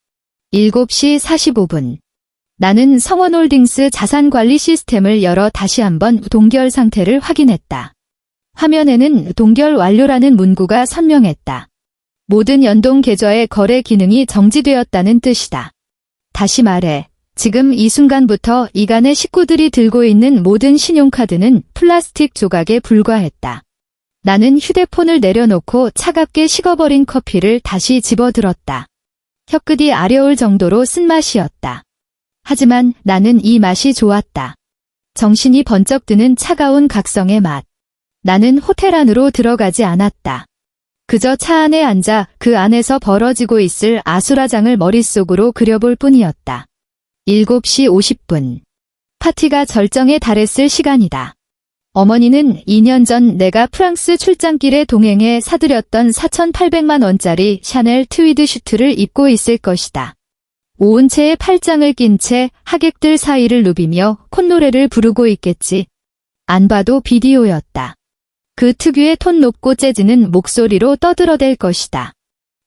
7시 45분. 나는 성원홀딩스 자산관리 시스템을 열어 다시 한번 동결 상태를 확인했다. 화면에는 동결 완료라는 문구가 선명했다. 모든 연동 계좌의 거래 기능이 정지되었다는 뜻이다. 다시 말해, 지금 이 순간부터 이간의 식구들이 들고 있는 모든 신용카드는 플라스틱 조각에 불과했다. 나는 휴대폰을 내려놓고 차갑게 식어버린 커피를 다시 집어들었다. 혀끝이 아려올 정도로 쓴맛이었다. 하지만 나는 이 맛이 좋았다. 정신이 번쩍 드는 차가운 각성의 맛. 나는 호텔 안으로 들어가지 않았다. 그저 차 안에 앉아 그 안에서 벌어지고 있을 아수라장을 머릿속으로 그려볼 뿐이었다. 7시 50분. 파티가 절정에 달했을 시간이다. 어머니는 2년 전 내가 프랑스 출장길에 동행해 사들였던 4,800만 원짜리 샤넬 트위드 슈트를 입고 있을 것이다. 오은 채에 팔짱을 낀 채 하객들 사이를 누비며 콧노래를 부르고 있겠지. 안 봐도 비디오였다. 그 특유의 톤 높고 재즈는 목소리로 떠들어댈 것이다.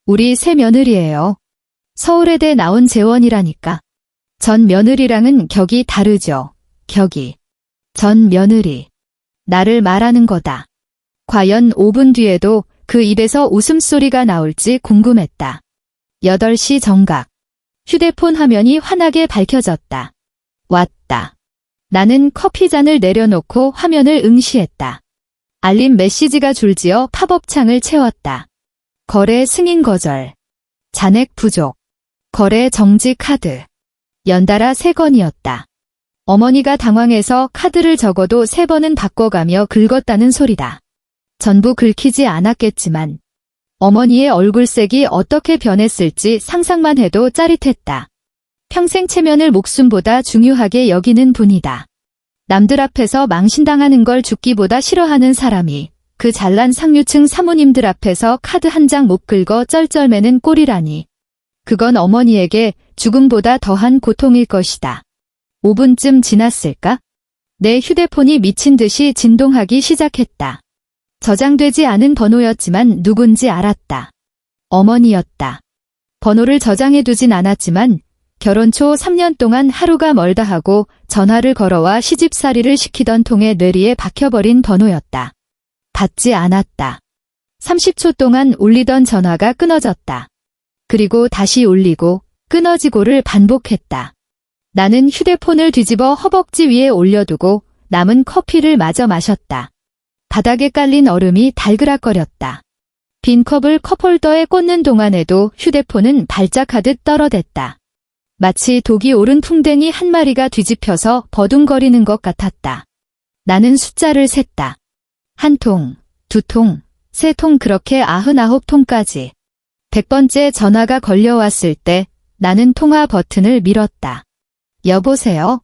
우리 새 며느리예요. 서울예대 나온 재원이라니까. 전 며느리랑은 격이 다르죠. 격이. 전 며느리. 나를 말하는 거다. 과연 5분 뒤에도 그 입에서 웃음소리가 나올지 궁금했다. 8시 정각. 휴대폰 화면이 환하게 밝혀졌다. 왔다. 나는 커피잔을 내려놓고 화면을 응시했다. 알림 메시지가 줄지어 팝업 창을 채웠다. 거래 승인 거절. 잔액 부족. 거래 정지 카드. 연달아 3건이었다. 어머니가 당황해서 카드를 적어도 3번은 바꿔가며 긁었다는 소리다. 전부 긁히지 않았겠지만 어머니의 얼굴색이 어떻게 변했을지 상상만 해도 짜릿했다. 평생 체면을 목숨보다 중요하게 여기는 분이다. 남들 앞에서 망신당하는 걸 죽기보다 싫어하는 사람이 그 잘난 상류층 사모님들 앞에서 카드 한 장 못 긁어 쩔쩔매는 꼴이라니. 그건 어머니에게 죽음보다 더한 고통일 것이다. 5분쯤 지났을까? 내 휴대폰이 미친 듯이 진동하기 시작했다. 저장되지 않은 번호였지만 누군지 알았다. 어머니였다. 번호를 저장해두진 않았지만 결혼 초 3년 동안 하루가 멀다 하고 전화를 걸어와 시집살이를 시키던 통에 뇌리에 박혀버린 번호였다. 받지 않았다. 30초 동안 울리던 전화가 끊어졌다. 그리고 다시 울리고 끊어지고를 반복했다. 나는 휴대폰을 뒤집어 허벅지 위에 올려두고 남은 커피를 마저 마셨다. 바닥에 깔린 얼음이 달그락거렸다. 빈 컵을 컵홀더에 꽂는 동안에도 휴대폰은 발작하듯 떨어댔다. 마치 독이 오른 풍뎅이 한 마리가 뒤집혀서 버둥거리는 것 같았다. 나는 숫자를 셌다. 1통, 2통, 3통 그렇게 99통까지. 100번째 전화가 걸려왔을 때 나는 통화 버튼을 밀었다. 여보세요?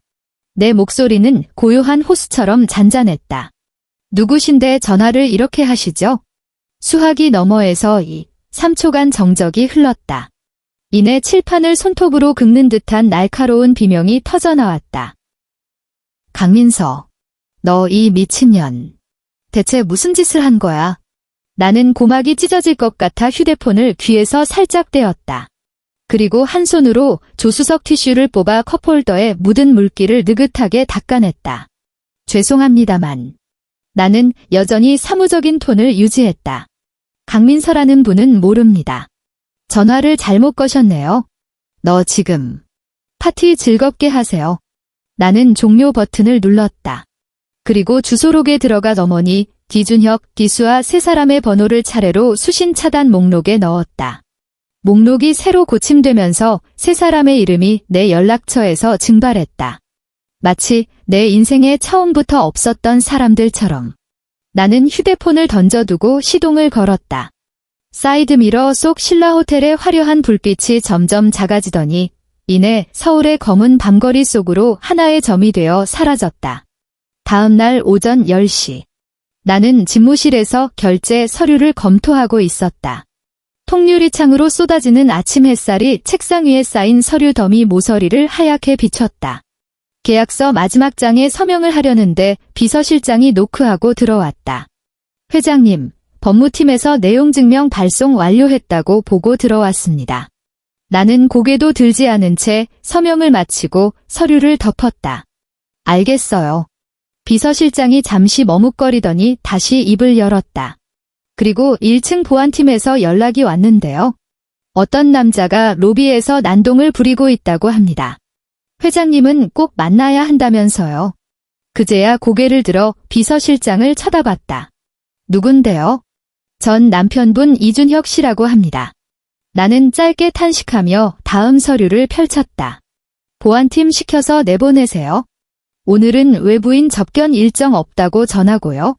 내 목소리는 고요한 호수처럼 잔잔했다. 누구신데 전화를 이렇게 하시죠? 수화기 너머에서 3초간 정적이 흘렀다. 이내 칠판을 손톱으로 긁는 듯한 날카로운 비명이 터져나왔다. 강민서, 너 이 미친년. 대체 무슨 짓을 한 거야? 나는 고막이 찢어질 것 같아 휴대폰을 귀에서 살짝 떼었다. 그리고 한 손으로 조수석 티슈를 뽑아 컵홀더에 묻은 물기를 느긋하게 닦아냈다. 죄송합니다만. 나는 여전히 사무적인 톤을 유지했다. 강민서라는 분은 모릅니다. 전화를 잘못 거셨네요. 너 지금 파티 즐겁게 하세요. 나는 종료 버튼을 눌렀다. 그리고 주소록에 들어가 어머니, 기준혁, 기수와 세 사람의 번호를 차례로 수신 차단 목록에 넣었다. 목록이 새로 고침되면서 세 사람의 이름이 내 연락처에서 증발했다. 마치 내 인생에 처음부터 없었던 사람들처럼. 나는 휴대폰을 던져두고 시동을 걸었다. 사이드미러 속 신라 호텔의 화려한 불빛이 점점 작아지더니 이내 서울의 검은 밤거리 속으로 하나의 점이 되어 사라졌다. 다음 날 오전 10시. 나는 집무실에서 결제 서류를 검토하고 있었다. 통유리창으로 쏟아지는 아침 햇살이 책상 위에 쌓인 서류 더미 모서리를 하얗게 비췄다. 계약서 마지막 장에 서명을 하려는데 비서실장이 노크하고 들어왔다. 회장님, 법무팀에서 내용증명 발송 완료했다고 보고 들어왔습니다. 나는 고개도 들지 않은 채 서명을 마치고 서류를 덮었다. 알겠어요. 비서실장이 잠시 머뭇거리더니 다시 입을 열었다. 그리고 1층 보안팀에서 연락이 왔는데요. 어떤 남자가 로비에서 난동을 부리고 있다고 합니다. 회장님은 꼭 만나야 한다면서요. 그제야 고개를 들어 비서실장을 쳐다봤다. 누군데요? 전 남편분 이준혁 씨라고 합니다. 나는 짧게 탄식하며 다음 서류를 펼쳤다. 보안팀 시켜서 내보내세요. 오늘은 외부인 접견 일정 없다고 전하고요.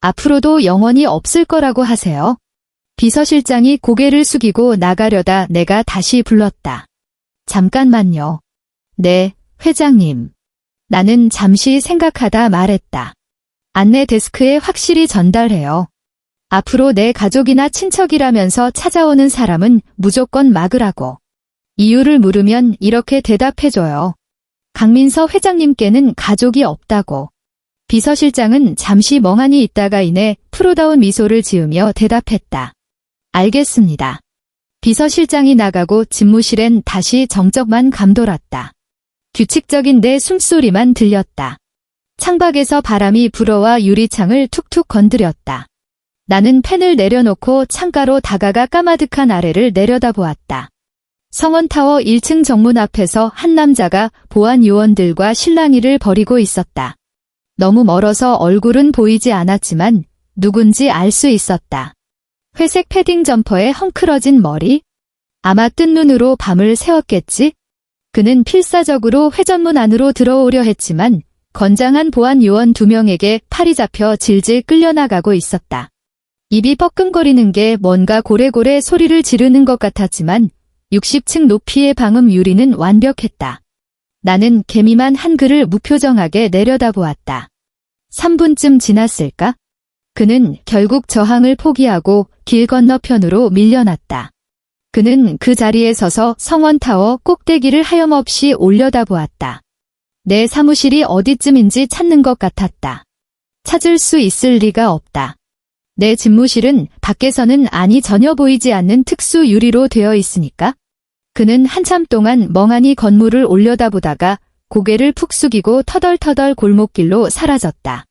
앞으로도 영원히 없을 거라고 하세요. 비서실장이 고개를 숙이고 나가려다 내가 다시 불렀다. 잠깐만요. 네, 회장님. 나는 잠시 생각하다 말했다. 안내 데스크에 확실히 전달해요. 앞으로 내 가족이나 친척이라면서 찾아오는 사람은 무조건 막으라고. 이유를 물으면 이렇게 대답해줘요. 강민서 회장님께는 가족이 없다고. 비서실장은 잠시 멍하니 있다가 이내 프로다운 미소를 지으며 대답했다. 알겠습니다. 비서실장이 나가고 집무실엔 다시 정적만 감돌았다. 규칙적인 내 숨소리만 들렸다. 창밖에서 바람이 불어와 유리창을 툭툭 건드렸다. 나는 펜을 내려놓고 창가로 다가가 까마득한 아래를 내려다보았다. 성원타워 1층 정문 앞에서 한 남자가 보안 요원들과 실랑이를 벌이고 있었다. 너무 멀어서 얼굴은 보이지 않았지만 누군지 알 수 있었다. 회색 패딩 점퍼에 헝클어진 머리? 아마 뜬 눈으로 밤을 새웠겠지? 그는 필사적으로 회전문 안으로 들어오려 했지만 건장한 보안 요원 2명에게 팔이 잡혀 질질 끌려나가고 있었다. 입이 뻐끔거리는 게 뭔가 고래고래 소리를 지르는 것 같았지만 60층 높이의 방음 유리는 완벽했다. 나는 개미만 한글을 무표정하게 내려다보았다. 3분쯤 지났을까? 그는 결국 저항을 포기하고 길 건너편으로 밀려났다. 그는 그 자리에 서서 성원타워 꼭대기를 하염없이 올려다보았다. 내 사무실이 어디쯤인지 찾는 것 같았다. 찾을 수 있을 리가 없다. 내 집무실은 밖에서는 안이 전혀 보이지 않는 특수 유리로 되어 있으니까. 그는 한참 동안 멍하니 건물을 올려다보다가 고개를 푹 숙이고 터덜터덜 골목길로 사라졌다.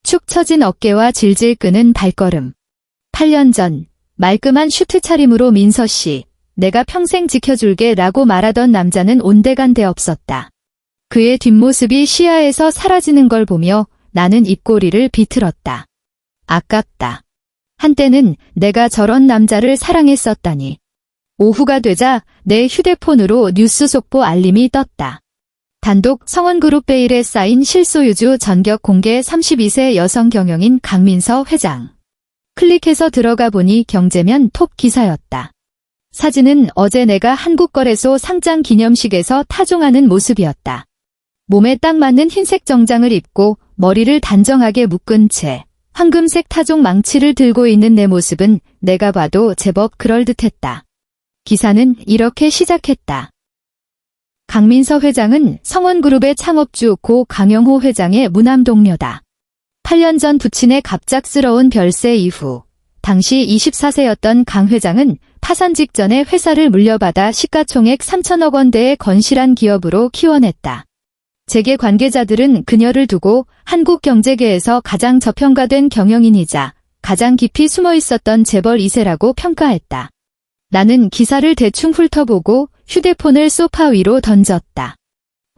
축 처진 어깨와 질질 끄는 발걸음. 8년 전 말끔한 슈트 차림으로 민서 씨, 내가 평생 지켜줄게 라고 말하던 남자는 온데간데 없었다. 그의 뒷모습이 시야에서 사라지는 걸 보며 나는 입꼬리를 비틀었다. 아깝다. 한때는 내가 저런 남자를 사랑했었다니. 오후가 되자 내 휴대폰으로 뉴스 속보 알림이 떴다. 단독 성원그룹 베일에 쌓인 실소유주 전격 공개 32세 여성 경영인 강민서 회장. 클릭해서 들어가 보니 경제면 톱 기사였다. 사진은 어제 내가 한국거래소 상장 기념식에서 타종하는 모습이었다. 몸에 딱 맞는 흰색 정장을 입고 머리를 단정하게 묶은 채 황금색 타종 망치를 들고 있는 내 모습은 내가 봐도 제법 그럴듯했다. 기사는 이렇게 시작했다. 강민서 회장은 성원그룹의 창업주 고 강영호 회장의 무남 동료다. 8년 전 부친의 갑작스러운 별세 이후 당시 24세였던 강 회장은 파산 직전에 회사를 물려받아 시가총액 3천억 원대의 건실한 기업으로 키워냈다. 재계 관계자들은 그녀를 두고 한국 경제계에서 가장 저평가된 경영인이자 가장 깊이 숨어 있었던 재벌 2세라고 평가했다. 나는 기사를 대충 훑어보고 휴대폰을 소파 위로 던졌다.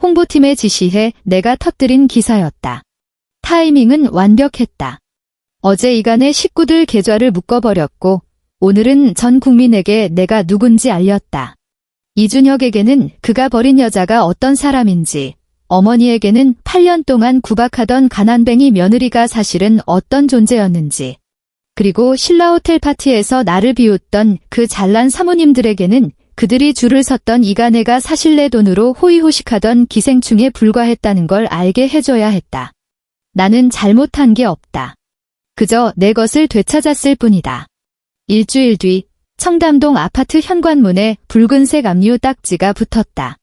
홍보팀에 지시해 내가 터뜨린 기사였다. 타이밍은 완벽했다. 어제 이간의 식구들 계좌를 묶어버렸고 오늘은 전 국민에게 내가 누군지 알렸다. 이준혁에게는 그가 버린 여자가 어떤 사람인지, 어머니에게는 8년 동안 구박하던 가난뱅이 며느리가 사실은 어떤 존재였는지, 그리고 신라 호텔 파티에서 나를 비웃던 그 잘난 사모님들에게는 그들이 줄을 섰던 이간애가 사실 내 돈으로 호의호식하던 기생충에 불과했다는 걸 알게 해줘야 했다. 나는 잘못한 게 없다. 그저 내 것을 되찾았을 뿐이다. 일주일 뒤 청담동 아파트 현관문에 붉은색 압류 딱지가 붙었다.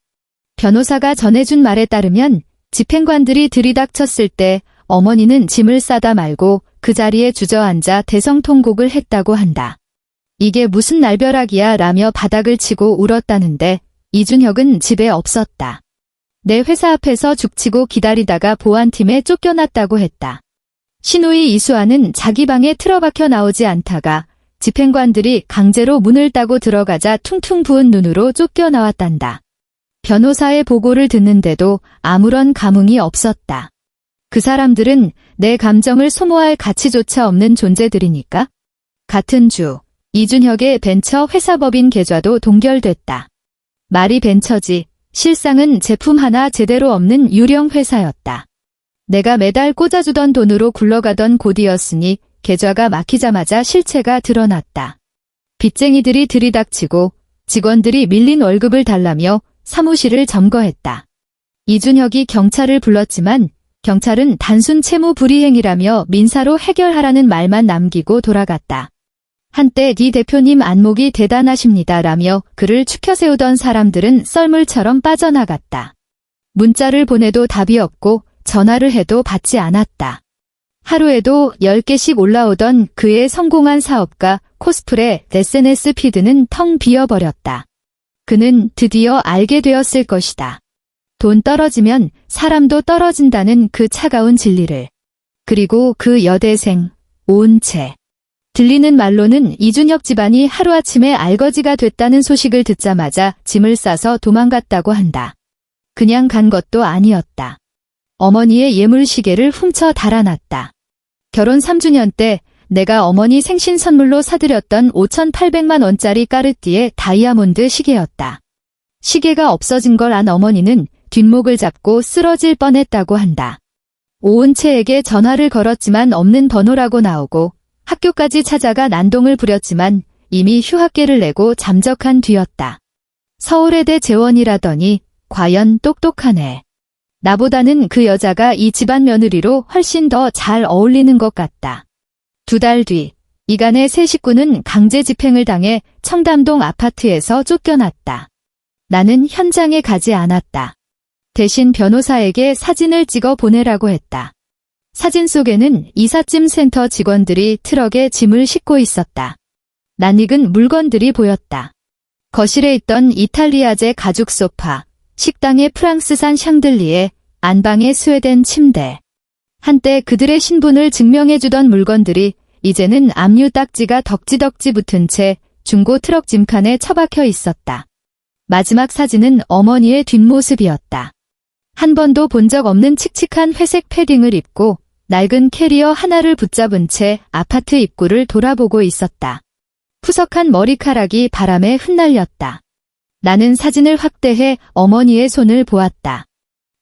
변호사가 전해준 말에 따르면 집행관들이 들이닥쳤을 때 어머니는 짐을 싸다 말고 그 자리에 주저앉아 대성통곡을 했다고 한다. 이게 무슨 날벼락이야 라며 바닥을 치고 울었다는데 이준혁은 집에 없었다. 내 회사 앞에서 죽치고 기다리다가 보안팀에 쫓겨났다고 했다. 신우이 이수아는 자기 방에 틀어박혀 나오지 않다가 집행관들이 강제로 문을 따고 들어가자 퉁퉁 부은 눈으로 쫓겨나왔단다. 변호사의 보고를 듣는데도 아무런 감흥이 없었다. 그 사람들은 내 감정을 소모할 가치조차 없는 존재들이니까? 같은 주, 이준혁의 벤처 회사법인 계좌도 동결됐다. 말이 벤처지, 실상은 제품 하나 제대로 없는 유령 회사였다. 내가 매달 꽂아주던 돈으로 굴러가던 곳이었으니 계좌가 막히자마자 실체가 드러났다. 빚쟁이들이 들이닥치고 직원들이 밀린 월급을 달라며 사무실을 점거했다. 이준혁이 경찰을 불렀지만 경찰은 단순 채무 불이행이라며 민사로 해결하라는 말만 남기고 돌아갔다. 한때 네 대표님 안목이 대단하십니다라며 그를 추켜세우던 사람들은 썰물처럼 빠져나갔다. 문자를 보내도 답이 없고 전화를 해도 받지 않았다. 하루에도 10개씩 올라오던 그의 성공한 사업가 코스프레 SNS 피드는 텅 비어버렸다. 그는 드디어 알게 되었을 것이다. 돈 떨어지면 사람도 떨어진다는 그 차가운 진리를. 그리고 그 여대생, 오은채. 들리는 말로는 이준혁 집안이 하루아침에 알거지가 됐다는 소식을 듣자마자 짐을 싸서 도망갔다고 한다. 그냥 간 것도 아니었다. 어머니의 예물 시계를 훔쳐 달아났다. 결혼 3주년 때 내가 어머니 생신 선물로 사드렸던 5,800만 원짜리 까르띠에 다이아몬드 시계였다. 시계가 없어진 걸 안 어머니는 뒷목을 잡고 쓰러질 뻔했다고 한다. 오은채에게 전화를 걸었지만 없는 번호라고 나오고 학교까지 찾아가 난동을 부렸지만 이미 휴학계를 내고 잠적한 뒤였다. 서울예대 재원이라더니 과연 똑똑하네. 나보다는 그 여자가 이 집안 며느리로 훨씬 더 잘 어울리는 것 같다. 2달 뒤, 이간의 세 식구는 강제 집행을 당해 청담동 아파트에서 쫓겨났다. 나는 현장에 가지 않았다. 대신 변호사에게 사진을 찍어 보내라고 했다. 사진 속에는 이삿짐 센터 직원들이 트럭에 짐을 싣고 있었다. 낯익은 물건들이 보였다. 거실에 있던 이탈리아제 가죽 소파, 식당의 프랑스산 샹들리에, 안방의 스웨덴 침대. 한때 그들의 신분을 증명해주던 물건들이 이제는 압류 딱지가 덕지덕지 붙은 채 중고 트럭 짐칸에 처박혀 있었다. 마지막 사진은 어머니의 뒷모습이었다. 한 번도 본 적 없는 칙칙한 회색 패딩을 입고 낡은 캐리어 하나를 붙잡은 채 아파트 입구를 돌아보고 있었다. 푸석한 머리카락이 바람에 흩날렸다. 나는 사진을 확대해 어머니의 손을 보았다.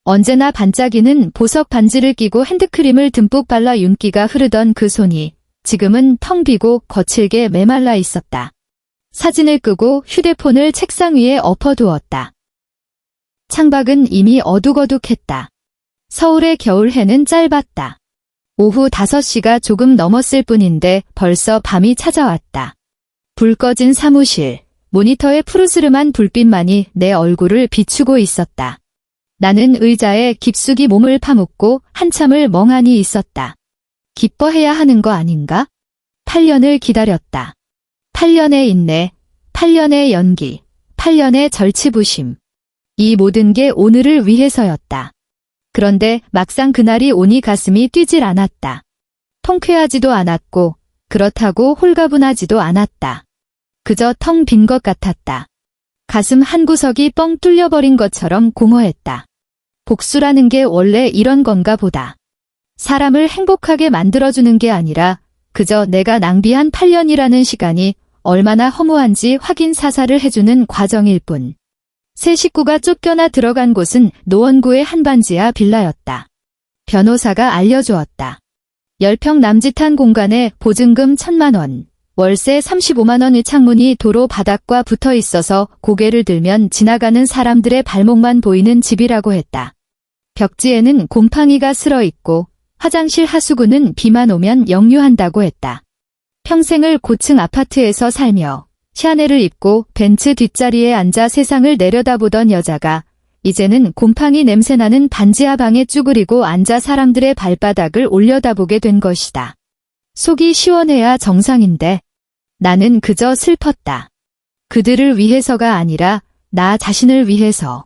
언제나 반짝이는 보석 반지를 끼고 핸드크림을 듬뿍 발라 윤기가 흐르던 그 손이 지금은 텅 비고 거칠게 메말라 있었다. 사진을 끄고 휴대폰을 책상 위에 엎어두었다. 창밖은 이미 어둑어둑했다. 서울의 겨울해는 짧았다. 오후 5시가 조금 넘었을 뿐인데 벌써 밤이 찾아왔다. 불 꺼진 사무실, 모니터의 푸르스름한 불빛만이 내 얼굴을 비추고 있었다. 나는 의자에 깊숙이 몸을 파묻고 한참을 멍하니 있었다. 기뻐해야 하는 거 아닌가? 8년을 기다렸다. 8년의 인내, 8년의 연기, 8년의 절치부심. 이 모든 게 오늘을 위해서였다. 그런데 막상 그날이 오니 가슴이 뛰질 않았다. 통쾌하지도 않았고 그렇다고 홀가분하지도 않았다. 그저 텅 빈 것 같았다. 가슴 한구석이 뻥 뚫려버린 것처럼 공허했다. 복수라는 게 원래 이런 건가 보다. 사람을 행복하게 만들어주는 게 아니라 그저 내가 낭비한 8년이라는 시간이 얼마나 허무한지 확인 사살을 해주는 과정일 뿐. 새 식구가 쫓겨나 들어간 곳은 노원구의 한반지하 빌라였다. 변호사가 알려주었다. 10평 남짓한 공간에 보증금 1,000만 원, 월세 35만 원의 창문이 도로 바닥과 붙어 있어서 고개를 들면 지나가는 사람들의 발목만 보이는 집이라고 했다. 벽지에는 곰팡이가 슬어 있고 화장실 하수구는 비만 오면 역류한다고 했다. 평생을 고층 아파트에서 살며 샤넬을 입고 벤츠 뒷자리에 앉아 세상을 내려다보던 여자가 이제는 곰팡이 냄새나는 반지하 방에 쭈그리고 앉아 사람들의 발바닥을 올려다보게 된 것이다. 속이 시원해야 정상인데 나는 그저 슬펐다. 그들을 위해서가 아니라 나 자신을 위해서.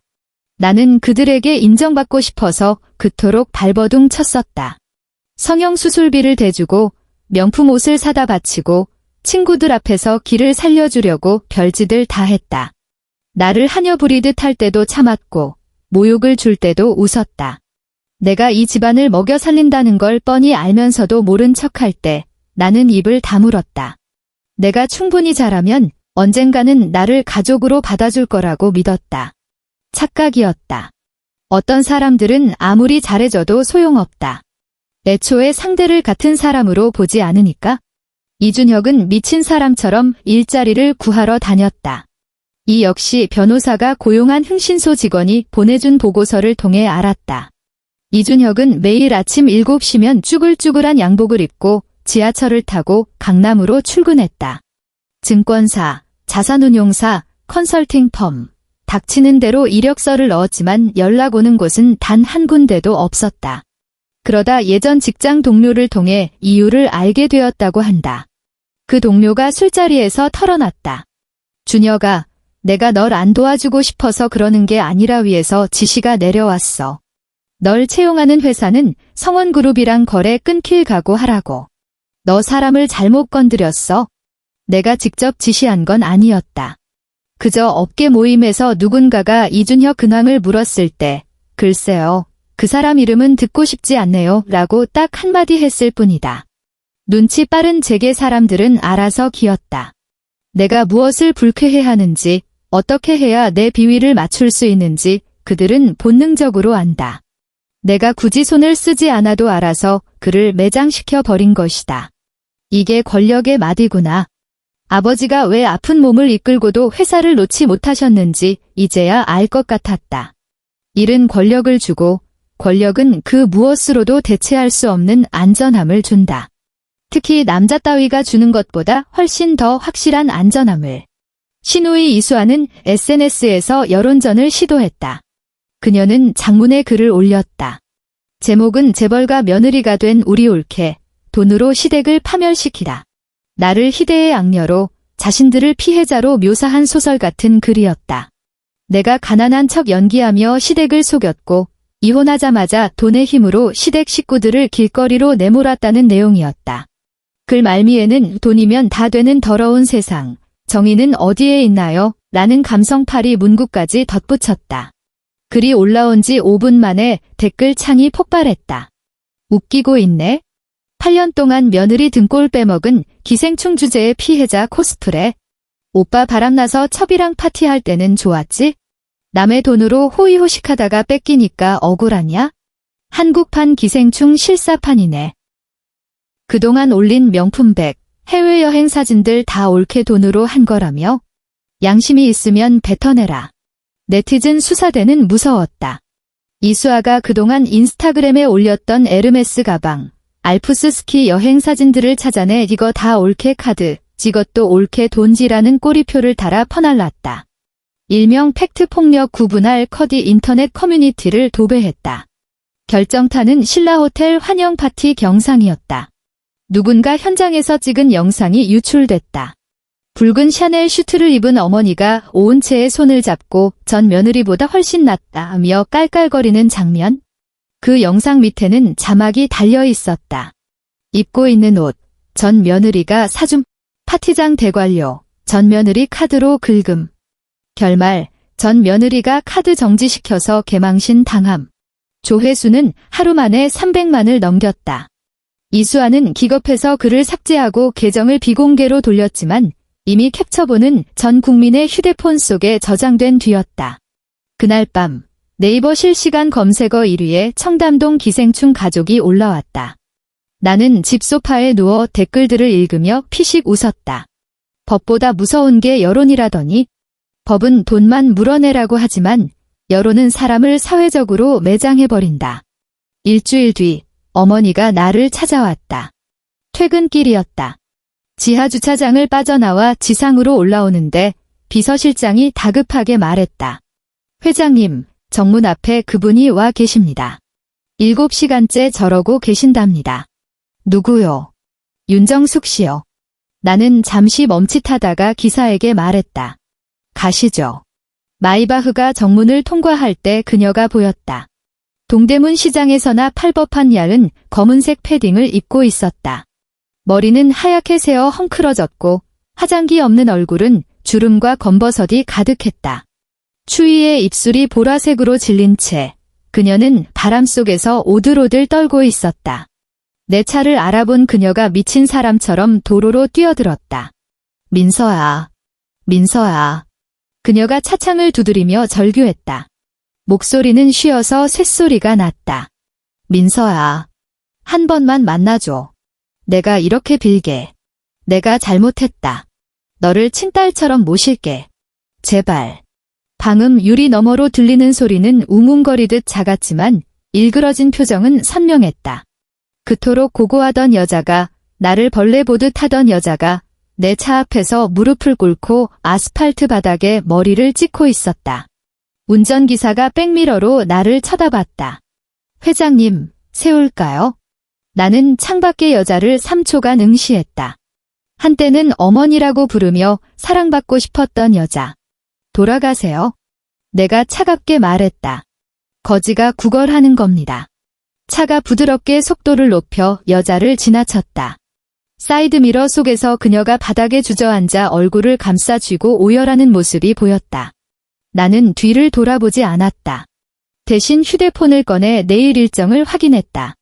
나는 그들에게 인정받고 싶어서 그토록 발버둥 쳤었다. 성형수술비를 대주고 명품 옷을 사다 바치고 친구들 앞에서 길을 살려주려고 별짓을 다 했다. 나를 하녀 부리듯 할 때도 참았고 모욕을 줄 때도 웃었다. 내가 이 집안을 먹여 살린다는 걸 뻔히 알면서도 모른 척할 때 나는 입을 다물었다. 내가 충분히 잘하면 언젠가는 나를 가족으로 받아줄 거라고 믿었다. 착각이었다. 어떤 사람들은 아무리 잘해줘도 소용없다. 애초에 상대를 같은 사람으로 보지 않으니까. 이준혁은 미친 사람처럼 일자리를 구하러 다녔다. 이 역시 변호사가 고용한 흥신소 직원이 보내준 보고서를 통해 알았다. 이준혁은 매일 아침 7시면 쭈글쭈글한 양복을 입고 지하철을 타고 강남으로 출근했다. 증권사, 자산운용사, 컨설팅 펌, 닥치는 대로 이력서를 넣었지만 연락 오는 곳은 단 한 군데도 없었다. 그러다 예전 직장 동료를 통해 이유를 알게 되었다고 한다. 그 동료가 술자리에서 털어놨다. 준혁아, 내가 널 안 도와주고 싶어서 그러는 게 아니라 위에서 지시가 내려왔어. 널 채용하는 회사는 성원그룹이랑 거래 끊길 각오하라고. 너 사람을 잘못 건드렸어. 내가 직접 지시한 건 아니었다. 그저 업계 모임에서 누군가가 이준혁 근황을 물었을 때 글쎄요. 그 사람 이름은 듣고 싶지 않네요 라고 딱 한마디 했을 뿐이다. 눈치 빠른 재계 사람들은 알아서 기었다. 내가 무엇을 불쾌해하는지 어떻게 해야 내 비위를 맞출 수 있는지 그들은 본능적으로 안다. 내가 굳이 손을 쓰지 않아도 알아서 그를 매장시켜 버린 것이다. 이게 권력의 맛이구나. 아버지가 왜 아픈 몸을 이끌고도 회사를 놓지 못하셨는지 이제야 알 것 같았다. 일은 권력을 주고 권력은 그 무엇으로도 대체할 수 없는 안전함을 준다. 특히 남자 따위가 주는 것보다 훨씬 더 확실한 안전함을. 신우이 이수아는 SNS에서 여론전을 시도했다. 그녀는 장문의 글을 올렸다. 제목은 재벌가 며느리가 된 우리 올케, 돈으로 시댁을 파멸시키다. 나를 희대의 악녀로 자신들을 피해자로 묘사한 소설 같은 글이었다. 내가 가난한 척 연기하며 시댁을 속였고 이혼하자마자 돈의 힘으로 시댁 식구들을 길거리로 내몰았다는 내용이었다. 글 말미에는 돈이면 다 되는 더러운 세상, 정의는 어디에 있나요? 라는 감성팔이 문구까지 덧붙였다. 글이 올라온 지 5분 만에 댓글창이 폭발했다. 웃기고 있네? 8년 동안 며느리 등골 빼먹은 기생충 주제의 피해자 코스프레. 오빠 바람나서 첩이랑 파티할 때는 좋았지? 남의 돈으로 호의호식하다가 뺏기니까 억울하냐? 한국판 기생충 실사판이네. 그동안 올린 명품백, 해외여행 사진들 다 올케 돈으로 한 거라며? 양심이 있으면 뱉어내라. 네티즌 수사대는 무서웠다. 이수아가 그동안 인스타그램에 올렸던 에르메스 가방, 알프스 스키 여행 사진들을 찾아내 이거 다 올케 카드, 이것도 올케 돈지라는 꼬리표를 달아 퍼날랐다. 일명 팩트폭력 구분할 커디 인터넷 커뮤니티를 도배했다. 결정타는 신라호텔 환영파티 경상이었다. 누군가 현장에서 찍은 영상이 유출됐다. 붉은 샤넬 슈트를 입은 어머니가 오은채의 손을 잡고 전 며느리보다 훨씬 낫다며 깔깔거리는 장면. 그 영상 밑에는 자막이 달려 있었다. 입고 있는 옷, 전 며느리가 사준 파티장 대관료, 전 며느리 카드로 긁음. 결말, 전 며느리가 카드 정지시켜서 개망신 당함. 조회수는 하루 만에 300만을 넘겼다. 이수아는 기겁해서 글을 삭제하고 계정을 비공개로 돌렸지만 이미 캡처본은 전 국민의 휴대폰 속에 저장된 뒤였다. 그날 밤 네이버 실시간 검색어 1위에 청담동 기생충 가족이 올라왔다. 나는 집 소파에 누워 댓글들을 읽으며 피식 웃었다. 법보다 무서운 게 여론이라더니 법은 돈만 물어내라고 하지만 여론은 사람을 사회적으로 매장해버린다. 일주일 뒤 어머니가 나를 찾아왔다. 퇴근길이었다. 지하 주차장을 빠져나와 지상으로 올라오는데 비서실장이 다급하게 말했다. 회장님, 정문 앞에 그분이 와 계십니다. 7시간째 저러고 계신답니다. 누구요? 윤정숙 씨요. 나는 잠시 멈칫하다가 기사에게 말했다. 가시죠. 마이바흐가 정문을 통과할 때 그녀가 보였다. 동대문 시장에서나 팔 법한 얇은 검은색 패딩을 입고 있었다. 머리는 하얗게 새어 헝클어졌고 화장기 없는 얼굴은 주름과 검버섯이 가득했다. 추위에 입술이 보라색으로 질린 채 그녀는 바람 속에서 오들오들 떨고 있었다. 내 차를 알아본 그녀가 미친 사람처럼 도로로 뛰어들었다. 민서야, 민서야. 그녀가 차창을 두드리며 절규했다. 목소리는 쉬어서 쇳소리가 났다. 민서야, 한 번만 만나줘. 내가 이렇게 빌게. 내가 잘못했다. 너를 친딸처럼 모실게. 제발. 방음 유리 너머로 들리는 소리는 웅웅거리듯 작았지만 일그러진 표정은 선명했다. 그토록 고고하던 여자가, 나를 벌레 보듯 하던 여자가 내 차 앞에서 무릎을 꿇고 아스팔트 바닥에 머리를 찍고 있었다. 운전기사가 백미러로 나를 쳐다봤다. 회장님, 세울까요? 나는 창밖의 여자를 3초간 응시했다. 한때는 어머니라고 부르며 사랑받고 싶었던 여자. 돌아가세요. 내가 차갑게 말했다. 거지가 구걸하는 겁니다. 차가 부드럽게 속도를 높여 여자를 지나쳤다. 사이드미러 속에서 그녀가 바닥에 주저앉아 얼굴을 감싸 쥐고 오열하는 모습이 보였다. 나는 뒤를 돌아보지 않았다. 대신 휴대폰을 꺼내 내일 일정을 확인했다.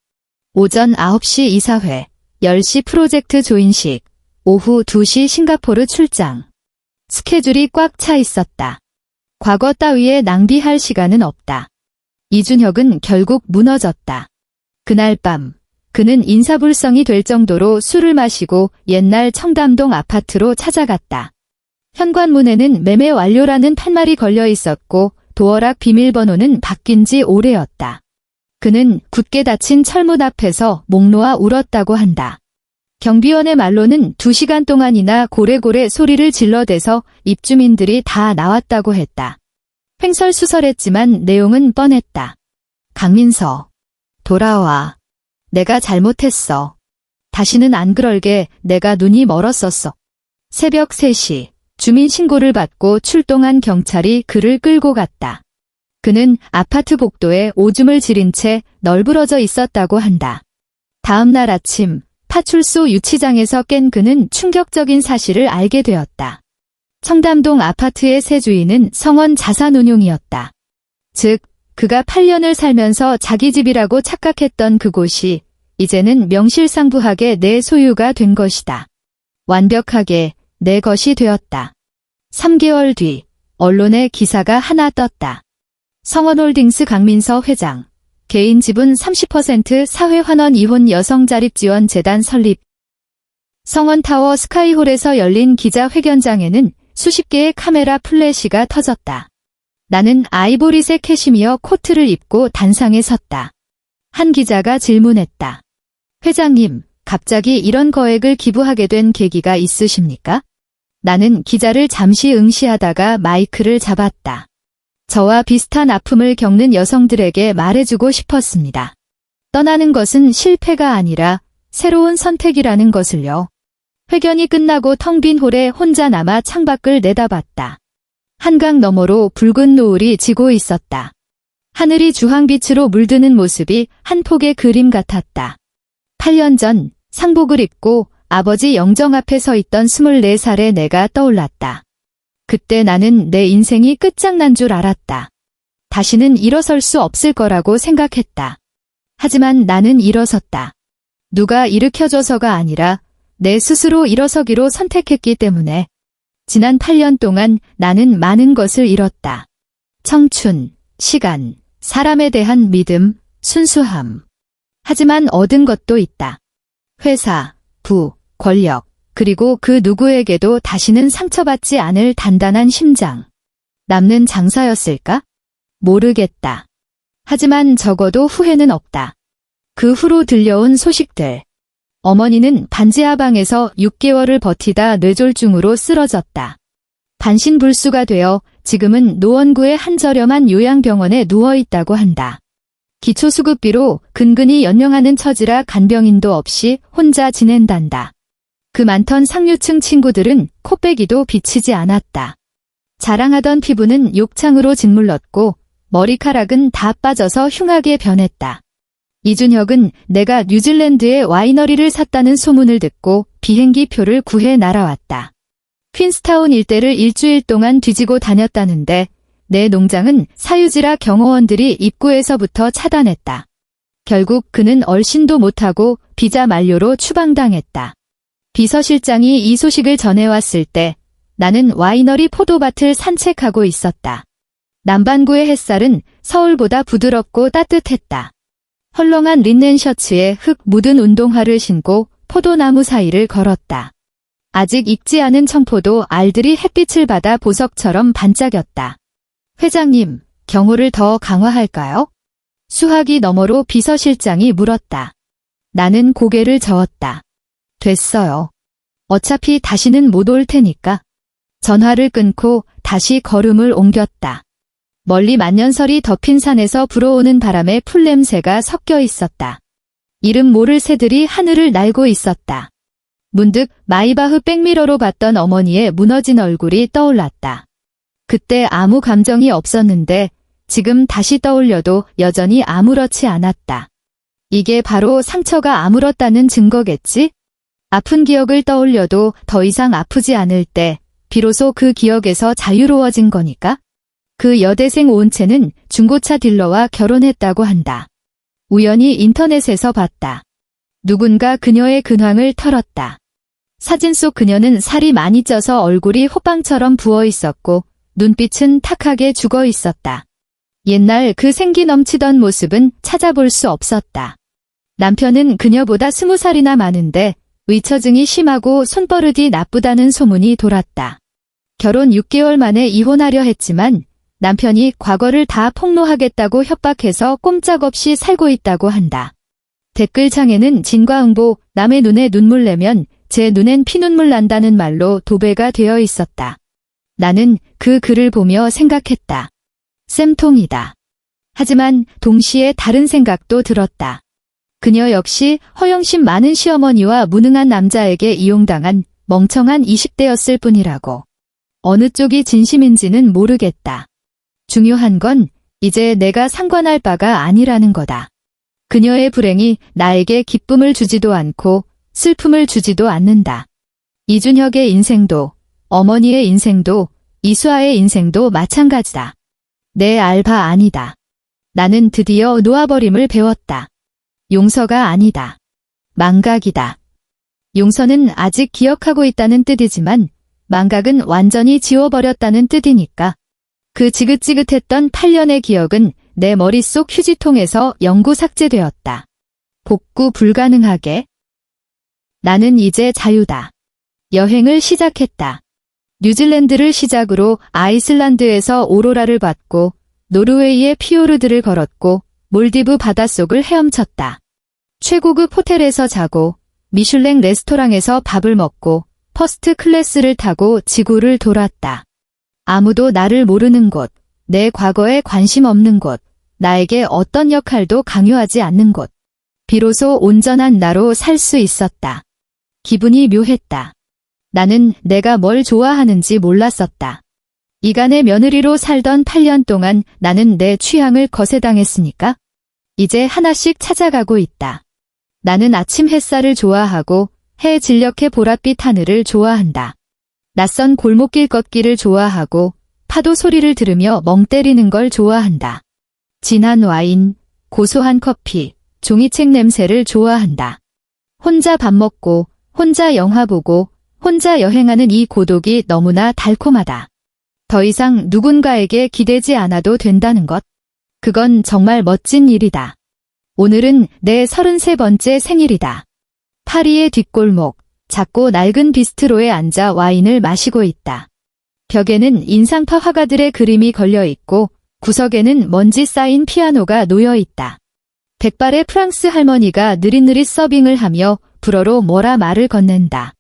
오전 9시 이사회, 10시 프로젝트 조인식, 오후 2시 싱가포르 출장. 스케줄이 꽉 차 있었다. 과거 따위에 낭비할 시간은 없다. 이준혁은 결국 무너졌다. 그날 밤, 그는 인사불성이 될 정도로 술을 마시고 옛날 청담동 아파트로 찾아갔다. 현관문에는 매매 완료라는 팻말이 걸려 있었고 도어락 비밀번호는 바뀐 지 오래였다. 그는 굳게 닫힌 철문 앞에서 목 놓아 울었다고 한다. 경비원의 말로는 2시간 동안이나 고래고래 소리를 질러대서 입주민들이 다 나왔다고 했다. 횡설수설했지만 내용은 뻔했다. 강민서, 돌아와. 내가 잘못했어. 다시는 안 그럴게. 내가 눈이 멀었었어. 새벽 3시, 주민신고를 받고 출동한 경찰이 그를 끌고 갔다. 그는 아파트 복도에 오줌을 지린 채 널브러져 있었다고 한다. 다음 날 아침 파출소 유치장에서 깬 그는 충격적인 사실을 알게 되었다. 청담동 아파트의 새 주인은 성원 자산운용이었다. 즉, 그가 8년을 살면서 자기 집이라고 착각했던 그곳이 이제는 명실상부하게 내 소유가 된 것이다. 완벽하게 내 것이 되었다. 3개월 뒤 언론에 기사가 하나 떴다. 성원홀딩스 강민서 회장, 개인 지분 30% 사회환원 이혼 여성자립지원재단 설립. 성원타워 스카이홀에서 열린 기자회견장에는 수십 개의 카메라 플래시가 터졌다. 나는 아이보리색 캐시미어 코트를 입고 단상에 섰다. 한 기자가 질문했다. 회장님, 갑자기 이런 거액을 기부하게 된 계기가 있으십니까? 나는 기자를 잠시 응시하다가 마이크를 잡았다. 저와 비슷한 아픔을 겪는 여성들에게 말해주고 싶었습니다. 떠나는 것은 실패가 아니라 새로운 선택이라는 것을요. 회견이 끝나고 텅 빈 홀에 혼자 남아 창밖을 내다봤다. 한강 너머로 붉은 노을이 지고 있었다. 하늘이 주황빛으로 물드는 모습이 한 폭의 그림 같았다. 8년 전 상복을 입고 아버지 영정 앞에 서 있던 24살의 내가 떠올랐다. 그때 나는 내 인생이 끝장난 줄 알았다. 다시는 일어설 수 없을 거라고 생각했다. 하지만 나는 일어섰다. 누가 일으켜줘서가 아니라 내 스스로 일어서기로 선택했기 때문에. 지난 8년 동안 나는 많은 것을 잃었다. 청춘, 시간, 사람에 대한 믿음, 순수함. 하지만 얻은 것도 있다. 회사, 부, 권력, 그리고 그 누구에게도 다시는 상처받지 않을 단단한 심장. 남는 장사였을까? 모르겠다. 하지만 적어도 후회는 없다. 그 후로 들려온 소식들. 어머니는 반지하방에서 6개월을 버티다 뇌졸중으로 쓰러졌다. 반신불수가 되어 지금은 노원구의 한 저렴한 요양병원에 누워있다고 한다. 기초수급비로 근근히 연명하는 처지라 간병인도 없이 혼자 지낸단다. 그 많던 상류층 친구들은 코빼기도 비치지 않았다. 자랑하던 피부는 욕창으로 짓물렀고 머리카락은 다 빠져서 흉하게 변했다. 이준혁은 내가 뉴질랜드에 와이너리를 샀다는 소문을 듣고 비행기 표를 구해 날아왔다. 퀸스타운 일대를 일주일 동안 뒤지고 다녔다는데 내 농장은 사유지라 경호원들이 입구에서부터 차단했다. 결국 그는 얼씬도 못하고 비자 만료로 추방당했다. 비서실장이 이 소식을 전해왔을 때 나는 와이너리 포도밭을 산책하고 있었다. 남반구의 햇살은 서울보다 부드럽고 따뜻했다. 헐렁한 린넨 셔츠에 흙 묻은 운동화를 신고 포도나무 사이를 걸었다. 아직 익지 않은 청포도 알들이 햇빛을 받아 보석처럼 반짝였다. 회장님, 경호를 더 강화할까요? 수화기 너머로 비서실장이 물었다. 나는 고개를 저었다. 됐어요. 어차피 다시는 못 올 테니까. 전화를 끊고 다시 걸음을 옮겼다. 멀리 만년설이 덮인 산에서 불어오는 바람에 풀냄새가 섞여 있었다. 이름 모를 새들이 하늘을 날고 있었다. 문득 마이바흐 백미러로 봤던 어머니의 무너진 얼굴이 떠올랐다. 그때 아무 감정이 없었는데 지금 다시 떠올려도 여전히 아무렇지 않았다. 이게 바로 상처가 아물었다는 증거겠지? 아픈 기억을 떠올려도 더 이상 아프지 않을 때 비로소 그 기억에서 자유로워진 거니까? 그 여대생 오은채는 중고차 딜러와 결혼했다고 한다. 우연히 인터넷에서 봤다. 누군가 그녀의 근황을 털었다. 사진 속 그녀는 살이 많이 쪄서 얼굴이 호빵처럼 부어 있었고 눈빛은 탁하게 죽어 있었다. 옛날 그 생기 넘치던 모습은 찾아볼 수 없었다. 남편은 그녀보다 20살이나 많은데 의처증이 심하고 손버릇이 나쁘다는 소문이 돌았다. 결혼 6개월 만에 이혼하려 했지만 남편이 과거를 다 폭로하겠다고 협박해서 꼼짝없이 살고 있다고 한다. 댓글창에는 진과응보, 남의 눈에 눈물 내면 제 눈엔 피눈물 난다는 말로 도배가 되어 있었다. 나는 그 글을 보며 생각했다. 쌤통이다. 하지만 동시에 다른 생각도 들었다. 그녀 역시 허영심 많은 시어머니와 무능한 남자에게 이용당한 멍청한 20대였을 뿐이라고. 어느 쪽이 진심인지는 모르겠다. 중요한 건 이제 내가 상관할 바가 아니라는 거다. 그녀의 불행이 나에게 기쁨을 주지도 않고 슬픔을 주지도 않는다. 이준혁의 인생도, 어머니의 인생도, 이수아의 인생도 마찬가지다. 내 알바 아니다. 나는 드디어 놓아버림을 배웠다. 용서가 아니다. 망각이다. 용서는 아직 기억하고 있다는 뜻이지만 망각은 완전히 지워버렸다는 뜻이니까. 그 지긋지긋했던 8년의 기억은 내 머릿속 휴지통에서 영구 삭제되었다. 복구 불가능하게. 나는 이제 자유다. 여행을 시작했다. 뉴질랜드를 시작으로 아이슬란드에서 오로라를 봤고 노르웨이의 피오르드를 걸었고 몰디브 바닷속을 헤엄쳤다. 최고급 호텔에서 자고 미슐랭 레스토랑에서 밥을 먹고 퍼스트 클래스를 타고 지구를 돌았다. 아무도 나를 모르는 곳, 내 과거에 관심 없는 곳, 나에게 어떤 역할도 강요하지 않는 곳. 비로소 온전한 나로 살 수 있었다. 기분이 묘했다. 나는 내가 뭘 좋아하는지 몰랐었다. 이간의 며느리로 살던 8년 동안 나는 내 취향을 거세당했으니까? 이제 하나씩 찾아가고 있다. 나는 아침 햇살을 좋아하고 해 진력해 보랏빛 하늘을 좋아한다. 낯선 골목길 걷기를 좋아하고 파도 소리를 들으며 멍 때리는 걸 좋아한다. 진한 와인, 고소한 커피, 종이책 냄새를 좋아한다. 혼자 밥 먹고, 혼자 영화 보고, 혼자 여행하는 이 고독이 너무나 달콤하다. 더 이상 누군가에게 기대지 않아도 된다는 것. 그건 정말 멋진 일이다. 오늘은 내 33번째 생일이다. 파리의 뒷골목, 작고 낡은 비스트로에 앉아 와인을 마시고 있다. 벽에는 인상파 화가들의 그림이 걸려 있고 구석에는 먼지 쌓인 피아노가 놓여 있다. 백발의 프랑스 할머니가 느릿느릿 서빙을 하며 불어로 뭐라 말을 건넨다.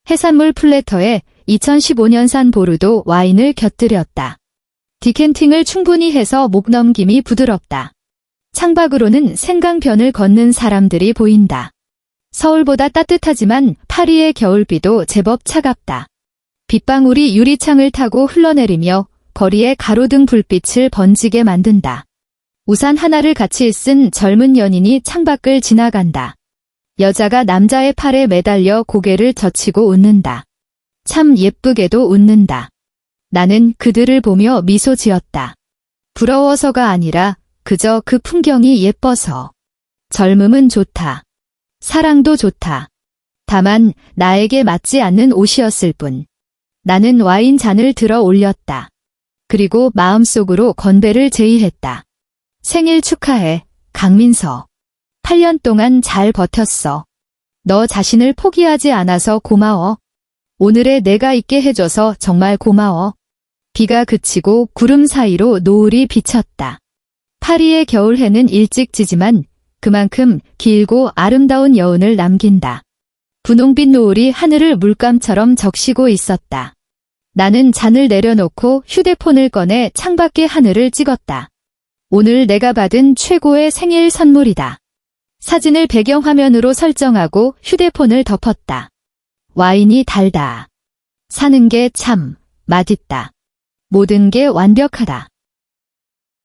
해산물 플래터에 2015년산 보르도 와인을 곁들였다. 디켄팅을 충분히 해서 목 넘김이 부드럽다. 창밖으로는 생강변을 걷는 사람들이 보인다. 서울보다 따뜻하지만 파리의 겨울비도 제법 차갑다. 빗방울이 유리창을 타고 흘러내리며 거리에 가로등 불빛을 번지게 만든다. 우산 하나를 같이 쓴 젊은 연인이 창밖을 지나간다. 여자가 남자의 팔에 매달려 고개를 젖히고 웃는다. 참 예쁘게도 웃는다. 나는 그들을 보며 미소 지었다. 부러워서가 아니라 그저 그 풍경이 예뻐서. 젊음은 좋다. 사랑도 좋다. 다만 나에게 맞지 않는 옷이었을 뿐. 나는 와인 잔을 들어 올렸다. 그리고 마음속으로 건배를 제의했다. 생일 축하해, 강민서. 8년 동안 잘 버텼어. 너 자신을 포기하지 않아서 고마워. 오늘의 내가 있게 해줘서 정말 고마워. 비가 그치고 구름 사이로 노을이 비쳤다. 파리의 겨울해는 일찍 지지만 그만큼 길고 아름다운 여운을 남긴다. 분홍빛 노을이 하늘을 물감처럼 적시고 있었다. 나는 잔을 내려놓고 휴대폰을 꺼내 창밖의 하늘을 찍었다. 오늘 내가 받은 최고의 생일 선물이다. 사진을 배경화면으로 설정하고 휴대폰을 덮었다. 와인이 달다. 사는 게 참 맛있다. 모든 게 완벽하다.